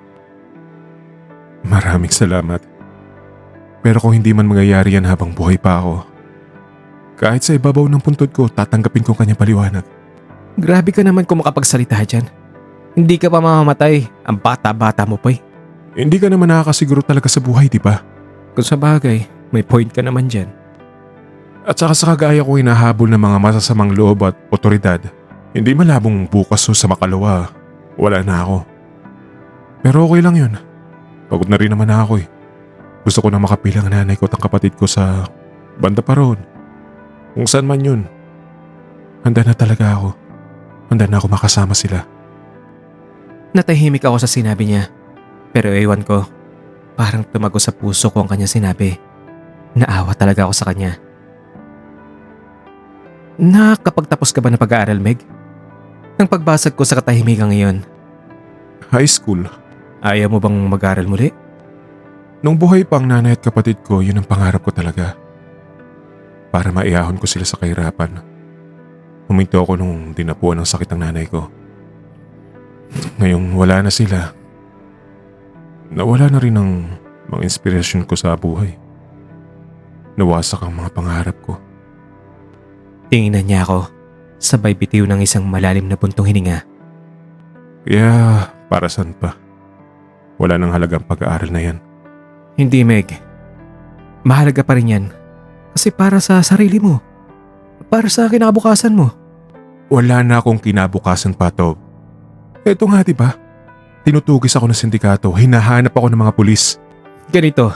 Maraming salamat. Pero kung hindi man mangyayari yan habang buhay pa ako, kahit sa ibabaw ng puntod ko, tatanggapin ko ang kanyang paliwanag. Grabe ka naman kung makapagsalita dyan. Hindi ka pa mamamatay. Ang bata-bata mo pa eh. Hindi ka naman nakakasiguro talaga sa buhay, di ba? Kung sa bagay, may point ka naman dyan. At saka sa kagaya ko hinahabol ng mga masasamang loob at otoridad, hindi malabong bukas o sa makalawa, wala na ako. Pero okay lang yun. Pagod na rin naman ako eh. Gusto ko na makapilang nanay ko at ang kapatid ko sa banda pa roon. Kung saan man yun. Handa na talaga ako. Handa na ako makasama sila. Natahimik ako sa sinabi niya. Pero ewan ko, parang tumago sa puso ko ang kanya sinabi. Naawa talaga ako sa kanya. Nakapagtapos ka ba na pag-aaral, Meg? Ang pagbasag ko sa katahimikan ngayon, High school. Ayaw mo bang mag-aral muli? Nung buhay pa ang nanay at kapatid ko, yun ang pangarap ko talaga. Para maiyahon ko sila sa kahirapan. Huminto ako nung dinapuan ng sakit ng nanay ko. Ngayong wala na sila, nawala na rin ang mga inspirasyon ko sa buhay. Nawasak ang mga pangarap ko. Tinginan niya ako, sabay bitiw ng isang malalim na buntong hininga. Kaya para saan pa? Wala nang halagang pag-aaral na yan. Hindi, Meg. Mahalaga pa rin yan. Kasi para sa sarili mo. Para sa kinabukasan mo. Wala na akong kinabukasan pa, Tob. Eto nga, diba? Tinutugis ako ng sindikato, hinahanap ako ng mga pulis. Ganito,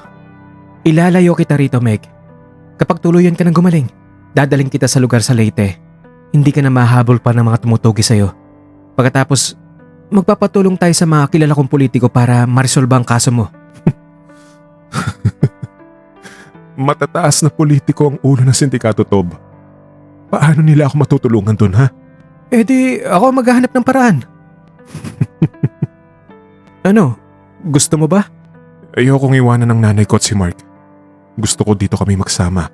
ilalayo kita rito, Meg. Kapag tuluyan ka ng gumaling, dadaling kita sa lugar sa Leyte. Hindi ka na mahabol pa ng mga tumutugi sa'yo. Pagkatapos, magpapatulong tayo sa mga kilala kong politiko para maresolba ang kaso mo. Matataas na politiko ang ulo ng sindikato, Tob. Paano nila ako matutulungan dun, ha? Eh di, ako maghahanap ng paraan. Ano? Gusto mo ba? Ayokong iwanan ng nanay ko at si Mark. Gusto ko dito kami magsama.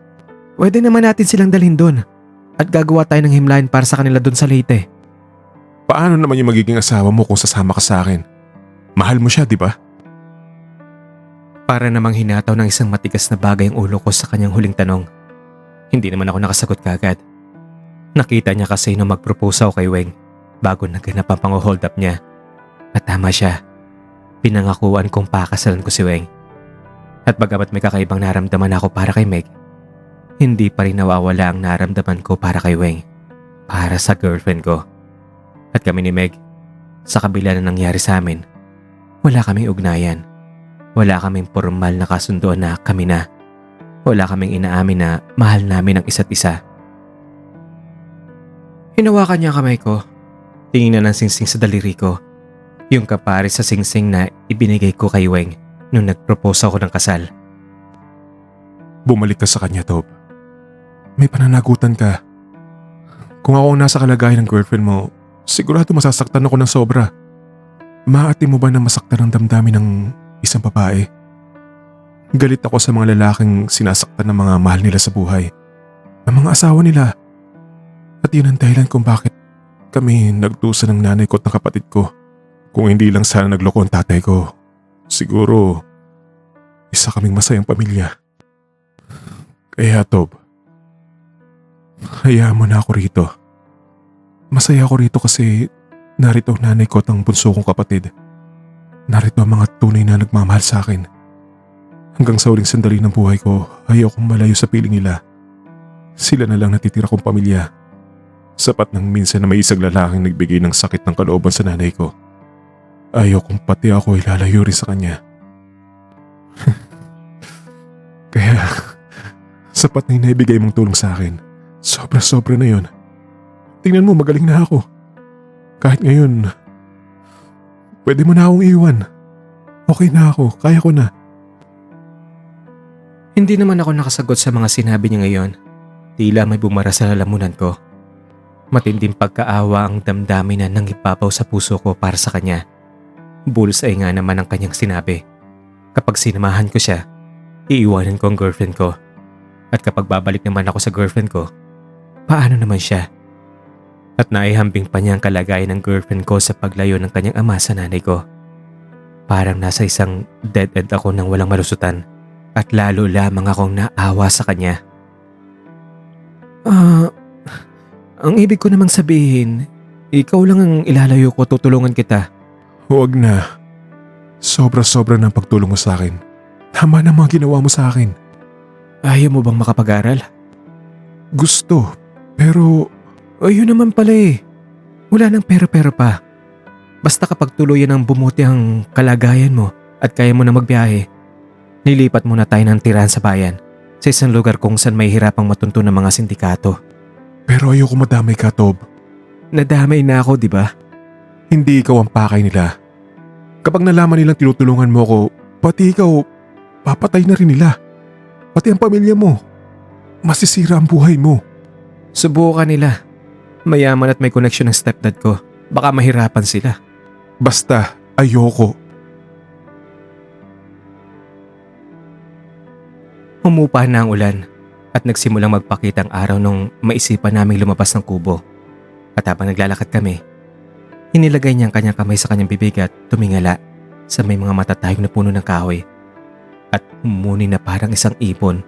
Pwede naman natin silang dalhin doon. At gagawa tayo ng himlayan para sa kanila doon sa Leyte. Paano naman yung magiging asawa mo kung sasama ka sa akin? Mahal mo siya, di ba? Para namang hinataw ng isang matigas na bagay ang ulo ko sa kanyang huling tanong. Hindi naman ako nakasagot kagad. Nakita niya kasi nung mag-propose ako kay Weng bago naganap ang pang-hold up niya. At tama siya. Pinangakuan kong pakasalan ko si Weng. At bagamat may kakaibang naramdaman ako para kay Meg, hindi pa rin nawawala ang naramdaman ko para kay Weng. Para sa girlfriend ko. At kami ni Meg, sa kabila na nangyari sa amin, wala kaming ugnayan. Wala kaming formal na kasunduan na kami na. Wala kaming inaamin na mahal namin ang isa't isa. Hinawakan niya ang kamay ko. Tingin na ng singsing sa daliri ko. Yung kapares sa singsing na ibinigay ko kay Weng nung nag-propose ako ng kasal. Bumalik ka sa kanya, Tob. May pananagutan ka. Kung ako ang nasa kalagayan ng girlfriend mo, sigurado masasaktan ako ng sobra. Maaati mo ba na masaktan ang damdamin ng isang babae? Galit ako sa mga lalaking sinasaktan ng mga mahal nila sa buhay. Ang mga asawa nila. At yun ang dahilan kung bakit kami nagdusa ng nanay ko at ng kapatid ko. Kung hindi lang sana nagloko ang tatay ko, siguro isa kaming masayang pamilya. Kaya Tob, hayaan mo na ako rito. Masaya ako rito kasi narito ang nanay ko at ang bunso kong kapatid. Narito ang mga tunay na nagmamahal sa akin. Hanggang sa huling sandali ng buhay ko, ayaw kong malayo sa piling nila. Sila na lang natitira kong pamilya. Sapat nang minsan na may isang lalaking nagbigay ng sakit ng kalooban sa nanay ko. Ayaw kong pati ako ilalayo rin sa kanya. Kaya, sapat na yung naibigay mong tulong sa akin. Sobra-sobra na yun. Tingnan mo, magaling na ako. Kahit ngayon, pwede mo na akong iwan. Okay na ako, kaya ko na. Hindi naman ako nakasagot sa mga sinabi niya ngayon. Tila may bumara sa lalamunan ko. Matinding pagkaawa ang damdamin na nangipapaw sa puso ko para sa kanya. Bullseye nga naman ang kanyang sinabi. Kapag sinamahan ko siya, iiwanan ko ang girlfriend ko. At kapag babalik naman ako sa girlfriend ko, paano naman siya? At naihambing pa niya ang kalagayan ng girlfriend ko sa paglayo ng kanyang ama sa nanay ko. Parang nasa isang dead end ako nang walang malusutan. At lalo lamang akong naawa sa kanya. Ang ibig ko namang sabihin, ikaw lang ang ilalayo ko, tutulungan kita. Huwag na. Sobra-sobra ng pagtulong mo sa akin. Tama na mga ginawa mo sa akin. Ayaw mo bang makapag-aral? Gusto, pero O yun naman pala eh. Wala nang pera-pera pa. Basta kapag tuluyan ang bumuti ang kalagayan mo at kaya mo na magbiyahe, nilipat muna tayo ng tirahan sa bayan sa isang lugar kung saan may hirapang matunto ng mga sindikato. Pero ayoko madamay ka, Tob. Nadamay na ako, di ba? Hindi ikaw ang pakay nila. Kapag nalaman nilang tinutulungan mo ako, pati ikaw, papatay na rin nila. Pati ang pamilya mo. Masisira ang buhay mo. Subukan nila. Mayaman at may koneksyon ng stepdad ko. Baka mahirapan sila. Basta, Ayoko. Humupa na ang ulan at nagsimulang magpakita ang araw nung maisipan naming lumabas ng kubo. At habang naglalakad kami, inilagay niya ang kanyang kamay sa kanyang bibig at tumingala sa may mga matatayog na puno ng kahoy at humuni na parang isang ibon.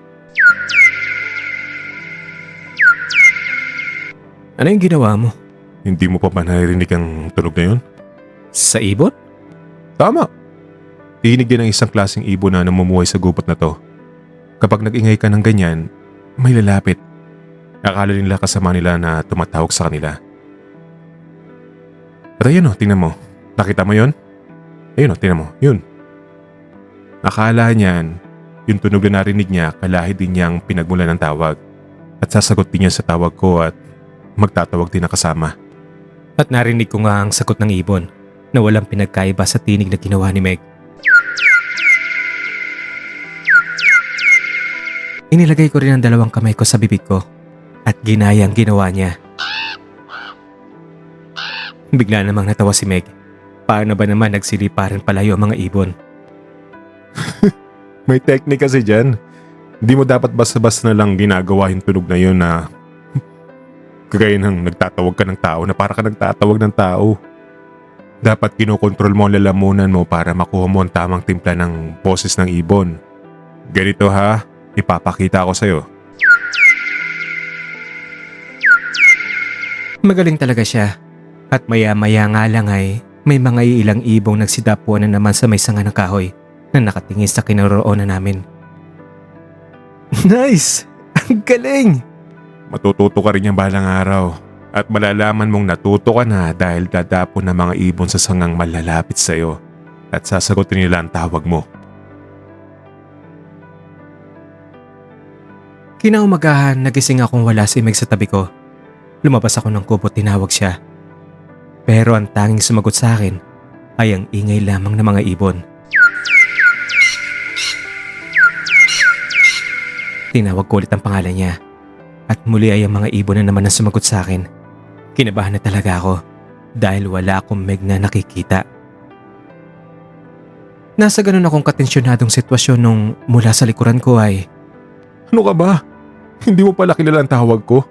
Ano yung ginawa mo? Hindi mo pa ba naririnig ang tunog na yun? Sa ibon? Tama. Tinig din ang isang klaseng ibon na namumuhay sa gubat na to. Kapag nag-ingay ka ng ganyan, may lalapit. Akala nila kasama nila na tumatawag sa kanila. At ayun o, tingnan mo. Nakita mo yun? Ayun o, tingnan mo. Yun. Akala niyan, yung tunog na narinig niya, kalahi din niyang pinagmulan ng tawag. At sasagot din niya sa tawag ko at magtatawag din na kasama. At narinig ko nga ang sagot ng ibon na walang pinagkaiba sa tinig na ginawa ni Meg. Inilagay ko rin ang dalawang kamay ko sa bibig ko at ginaya ang ginawa niya. Bigla namang natawa si Meg. Paano ba naman nagsiliparan palayo ang mga ibon? May technique kasi dyan. Hindi mo dapat basta-basta na lang ginagawa yung tunog na yun na kagaya ng nagtatawag ka ng tao na para ka nagtatawag ng tao. Dapat kinokontrol mo ang lalamunan mo para makuha mo ang tamang timpla ng boses ng ibon. Ganito ha, ipapakita ko sa'yo. Magaling talaga siya. At maya-maya nga lang ay may mga ilang ibong nagsidapuan na naman sa may sanga ng kahoy na nakatingin sa kinaroroonan namin. Nice! Ang galing! Matututo ka rin yung balang araw at malalaman mong natuto ka na dahil dadapon ng mga ibon sa sangang malalapit sa'yo at sasagutin nila ang tawag mo. Kinaumagahan, nagising akong wala si Meg sa tabi ko. Lumabas ako ng kubo at tinawag siya. Pero ang tanging sumagot sa akin ay ang ingay lamang ng mga ibon. Tinawag ko ulit ang pangalan niya at muli ay ang mga ibon na naman ang sumagot sa akin. Kinabahan na talaga ako dahil wala akong Meg na nakikita. Nasa ganun akong katensyonadong sitwasyon nung mula sa likuran ko ay Ano ka ba? Hindi mo pala kilala ang tawag ko?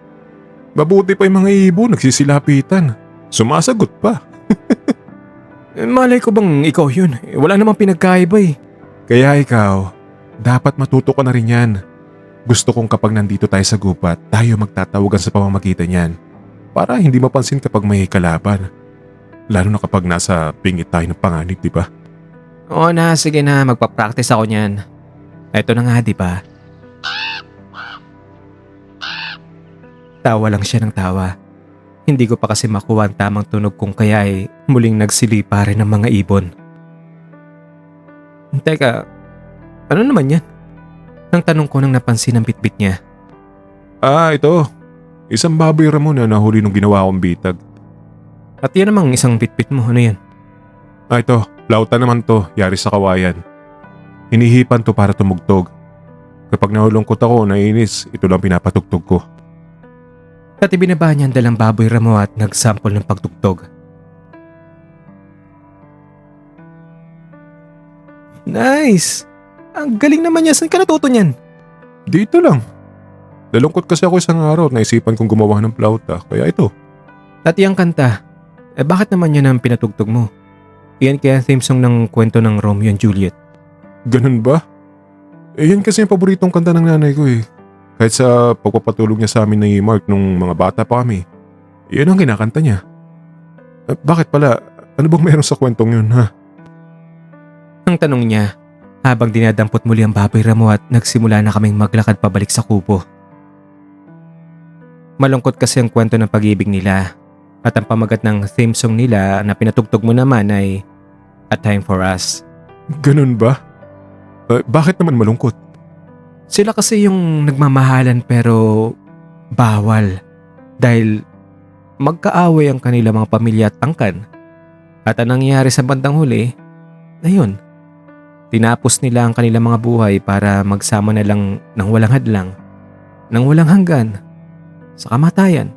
Mabuti pa yung mga ibon nagsisilapitan. Sumasagot pa. malay ko bang ikaw yun? Wala namang pinagkaiba eh. Kaya ikaw, dapat matuto ka na rin yan. Gusto kong kapag nandito tayo sa gubat, tayo magtatawagan sa pamamagitan yan. Para hindi mapansin kapag may kalaban. Lalo na kapag nasa pingit tayo ng panganib, di ba? Oo na, sige na, magpa-practice ako niyan. Eto na nga, di ba? Tawa lang siya ng tawa. Hindi ko pa kasi makuha ang tamang tunog kung kaya ay muling nagsilipa rin ng mga ibon. Teka, ano naman yan? Nang tanong ko nang napansin ang bitbit niya. Ito. Isang baboy ramon na nahuli nung ginawa kong bitag. At yan namang isang bitbit mo, ano yan? Ito. Lauta naman to. Yari sa kawayan. Hinihipan to para tumugtog. Kapag nahulungkot ako, nainis, ito lang pinapatugtog ko. At ibinaba niya ang dalang baboy ramo at nagsample ng pagtugtog. Nice! Ang galing naman niya. Saan ka natuto niyan? Dito lang. Nalungkot kasi ako isang araw at naisipan kong gumawa ng plauta. Kaya ito. At iyang kanta, bakit naman yan ang pinatugtog mo? Iyan kaya theme song ng kwento ng Romeo and Juliet. Ganun ba? Yan kasi yung paboritong kanta ng nanay ko eh. Kahit sa pagpapatulog niya sa amin ni Mark nung mga bata pa kami. Yan ang kinakanta niya. Bakit pala? Ano bang meron sa kwentong yun ha? Ang tanong niya, habang dinadampot muli ang baboy ramo at nagsimula na kaming maglakad pabalik sa kubo. Malungkot kasi ang kwento ng pag-ibig nila at ang pamagat ng theme song nila na pinatugtog mo naman ay A Time for Us. Ganun ba? Bakit naman malungkot? Sila kasi yung nagmamahalan pero bawal dahil magkaaway ang kanila mga pamilya at angkan. At ang nangyari sa bandang huli, ayun, tinapos nila ang kanilang mga buhay para magsama na lang ng walang hadlang, ng walang hanggan, sa kamatayan.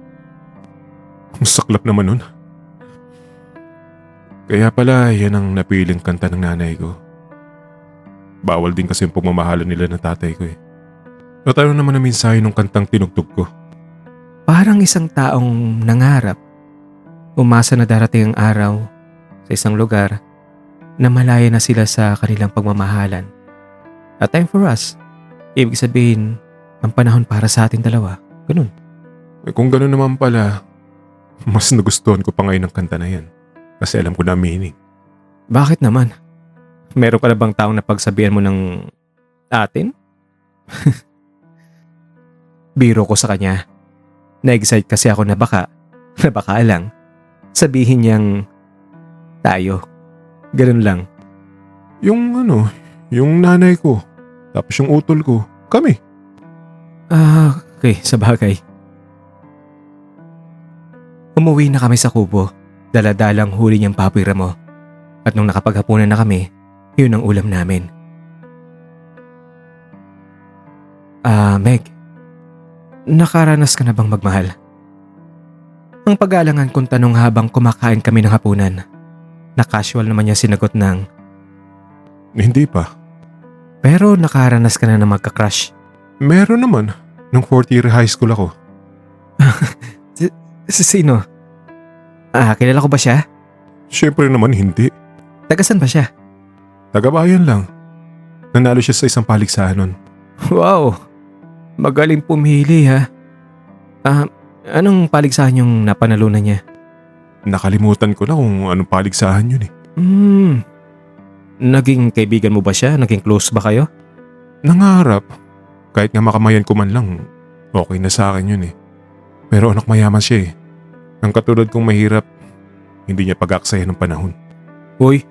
Masaklap naman nun. Kaya pala yan ang napiling kanta ng nanay ko. Bawal din kasi yung pagmamahalan nila ng tatay ko eh. At ano naman ang mensahe ng kantang tinugtog ko? Parang isang taong nangarap. Umasa na darating ang araw sa isang lugar na malaya na sila sa kanilang pagmamahalan. A time for us. Ibig sabihin, ang panahon para sa ating dalawa. Ganun. Eh kung gano'n naman pala, mas nagustuhan ko pa ngayon ang kanta na yan. Kasi alam ko na ang meaning. Bakit naman? Meron ka na bang taong napagsabihan mo ng atin? Biro ko sa kanya. Na-excite kasi ako na baka lang, sabihin niyang tayo. Ganun lang. Yung nanay ko, tapos yung utol ko, kami. Okay, sa bagay. Umuwi na kami sa kubo. Daladalang huli niyang papoy ramo. At nung nakapaghapunan na kami, yun ang ulam namin. Meg, nakaranas ka na bang magmahal? Ang pag-aalangan kong tanong habang kumakain kami ng hapunan. Na casual naman niya sinagot ng, Hindi pa. pero nakaranas ka na ng magka-crush. Meron naman. Nung 4th year high school ako. Sino? Kilala ko ba siya? Siyempre naman hindi. Tagasan ba siya? Tagabayan lang. Nanalo siya sa isang paligsahan nun. Wow, magaling pumili ha. Anong paligsahan yung napanalunan niya? Nakalimutan ko na kung anong paligsahan yun eh. Naging kaibigan mo ba siya? Naging close ba kayo? Nangarap. Kahit nga makamayan ko man lang, okay na sa akin yun eh. Pero anak mayaman siya eh. Ang katulad kong mahirap, hindi niya pag-aksaya ng panahon. Uy,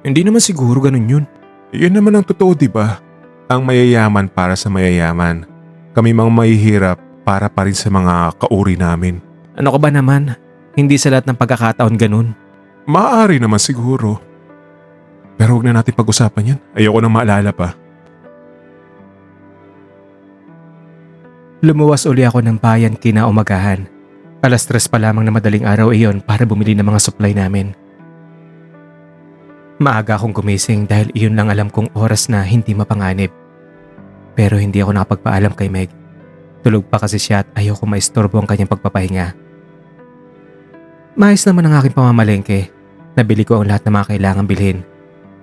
hindi naman siguro ganun yun. Yan naman ang totoo, di ba? Ang mayayaman para sa mayayaman. Kami mga mahihirap para pa rin sa mga kauri namin. Ano ka ba naman? Hindi sa lahat ng pagkakataon ganun. Maaari naman siguro. Pero huwag na natin pag-usapan yan. Ayoko nang maalala pa. Lumuwas uli ako ng bayan kinaumagahan. 3:00 pa lamang na madaling araw iyon para bumili ng mga supply namin. Maaga akong gumising dahil iyon lang alam kong oras na hindi mapanganib. Pero hindi ako nakapagpaalam kay Meg. Tulog pa kasi siya at ayoko maistorbo ang kanyang pagpapahinga. Maayos naman ang aking pamamalengke. Nabili ko ang lahat ng mga kailangang bilhin.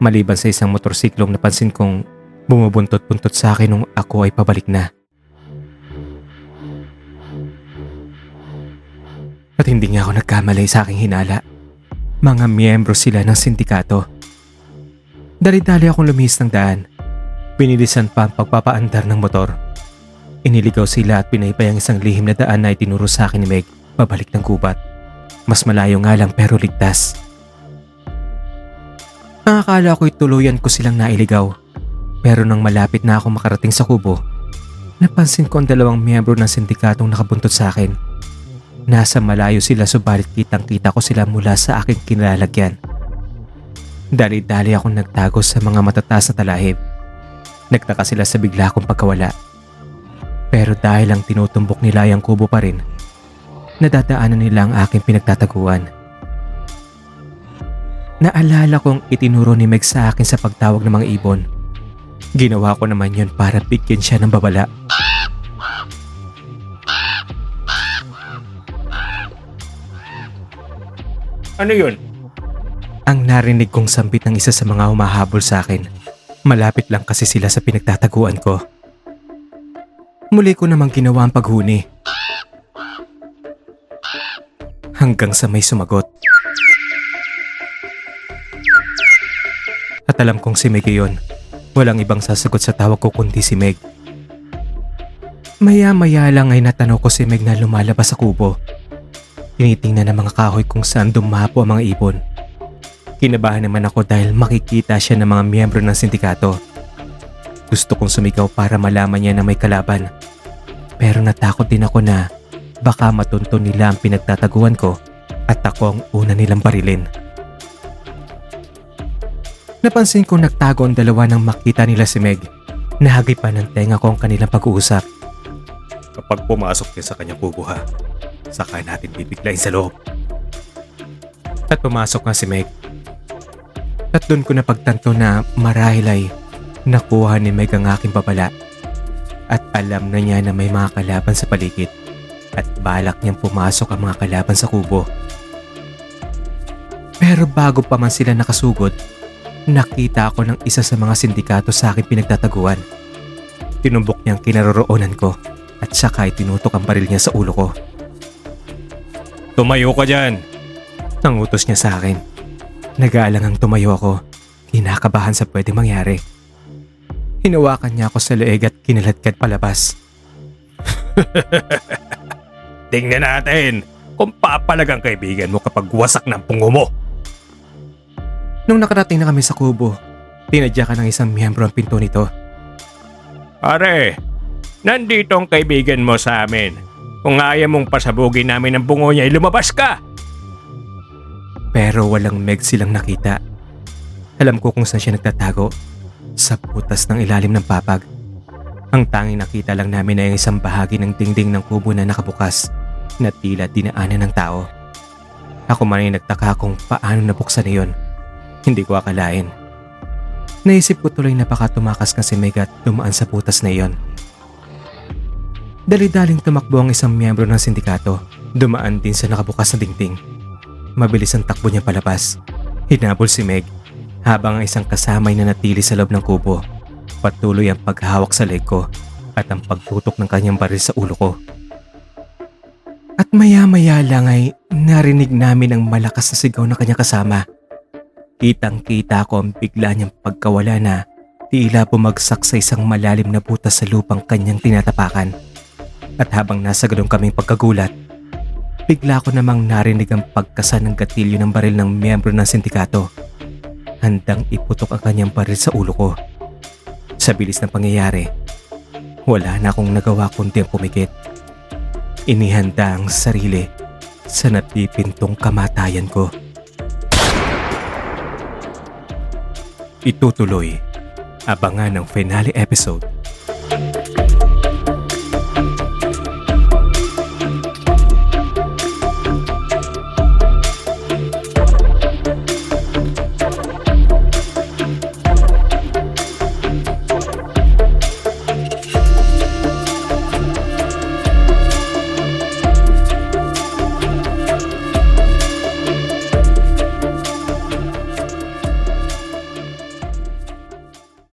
Maliban sa isang motorsiklong napansin kong bumubuntot-buntot sa akin nung ako ay pabalik na. At hindi nga ako nagkamali sa aking hinala. Mga miyembro sila ng sindikato. Dali-dali akong lumihis ng daan. Pinilisan pa ang pagpapaandar ng motor. Iniligaw sila at pinaypay ang isang lihim na daan na itinuro sa akin ni Meg pabalik ng gubat. Mas malayo nga lang pero ligtas. Ang akala ko'y tuluyan ko silang nailigaw. Pero nang malapit na ako makarating sa kubo, napansin ko ang 2 miyembro ng sindikatong nakabuntot sa akin. Nasa malayo sila subalit kitang-kita ko sila mula sa aking kinalalagyan. Dali-dali akong nagtago sa mga matataas na talahib. Nagtaka sila sa bigla kong pagkawala. Pero dahil lang tinutumbok nila ang kubo pa rin, nadadaanan nila ang aking pinagtataguan. Naalala kong itinuro ni Meg sa akin sa pagtawag ng mga ibon. Ginawa ko naman yun para bigyan siya ng babala. Ano yun? Ang narinig kong sambit ng isa sa mga humahabol sa akin. Malapit lang kasi sila sa pinagtataguan ko. Muli ko namang ginawa ang paghuni. Hanggang sa may sumagot. At alam kong si Meg yun. Walang ibang sasagot sa tawag ko kundi si Meg. Maya-maya lang ay natanong ko si Meg na lumalabas sa kubo. Tinitingnan ng mga kahoy kung saan dumapo ang mga ibon. Kinabahan naman ako dahil makikita siya ng mga miyembro ng sindikato. Gusto kong sumigaw para malaman niya na may kalaban. Pero natakot din ako na baka matunto nila ang pinagtataguan ko at ako ang una nilang barilin. Napansin kong nagtago ang 2 nang makita nila si Meg. Nahagipan ng tenga ko ang kanilang pag-uusap. Kapag pumasok ka sa kanyang kubo ha, saka natin bibiglayin sa loob. At pumasok nga si Meg. At doon ko napagtanto na marahil ay nakuha ni Meg ang aking babala. At alam na niya na may mga kalaban sa paligid at balak niyang pumasok ang mga kalaban sa kubo. Pero bago pa man sila nakasugod, nakita ako ng isa sa mga sindikato sa aking pinagtataguan. Tinumbok niya ang kinaroroonan ko at saka ay tinutok ang baril niya sa ulo ko. Tumayo ka dyan. Ang utos niya sa akin. Nag-aalangang tumayo ako, kinakabahan sa pwedeng mangyari. Hinawakan niya ako sa leeg at kinaladkad palabas. Tingnan natin kung papalagang kaibigan mo kapag wasak ng pungo mo. Nung nakarating na kami sa kubo, tinadyakan ng isang miyembro ang pinto nito. Pare, nandito ang kaibigan mo sa amin. Kung ayaw mong pasabugin namin ang bungo niya, lumabas ka! Pero walang Meg silang nakita. Alam ko kung saan siya nagtatago. Sa butas ng ilalim ng papag. Ang tanging nakita lang namin ay isang bahagi ng dingding ng kubo na nakabukas na tila dinaanan ng tao. Ako man ay nagtaka kung paano nabuksan iyon. Hindi ko akalain. Naisip ko tuloy na baka tumakas nga si Meg at dumaan sa butas na iyon. Dali-daling tumakbo ang isang miyembro ng sindikato. Dumaan din sa nakabukas na dingding. Mabilis ang takbo niya palabas. Hinabol si Meg habang ang isang kasamay na natili sa loob ng kubo. Patuloy ang paghawak sa leg ko at ang pagtutok ng kanyang baril sa ulo ko. At maya-maya lang ay narinig namin ang malakas na sigaw ng kanyang kasama. Kitang-kita ko ang bigla niyang pagkawala na tila bumagsak sa isang malalim na butas sa lupang kanyang tinatapakan. At habang nasa ganun kaming pagkagulat, bigla ko namang narinig ang pagkasa ng gatilyo ng baril ng miyembro ng sindikato. Handang iputok ang kanyang baril sa ulo ko. Sa bilis ng pangyayari, wala na akong nagawa kundi ang pumikit. Inihanda ang sarili sa napipintong kamatayan ko. Itutuloy. Abangan ang finale episode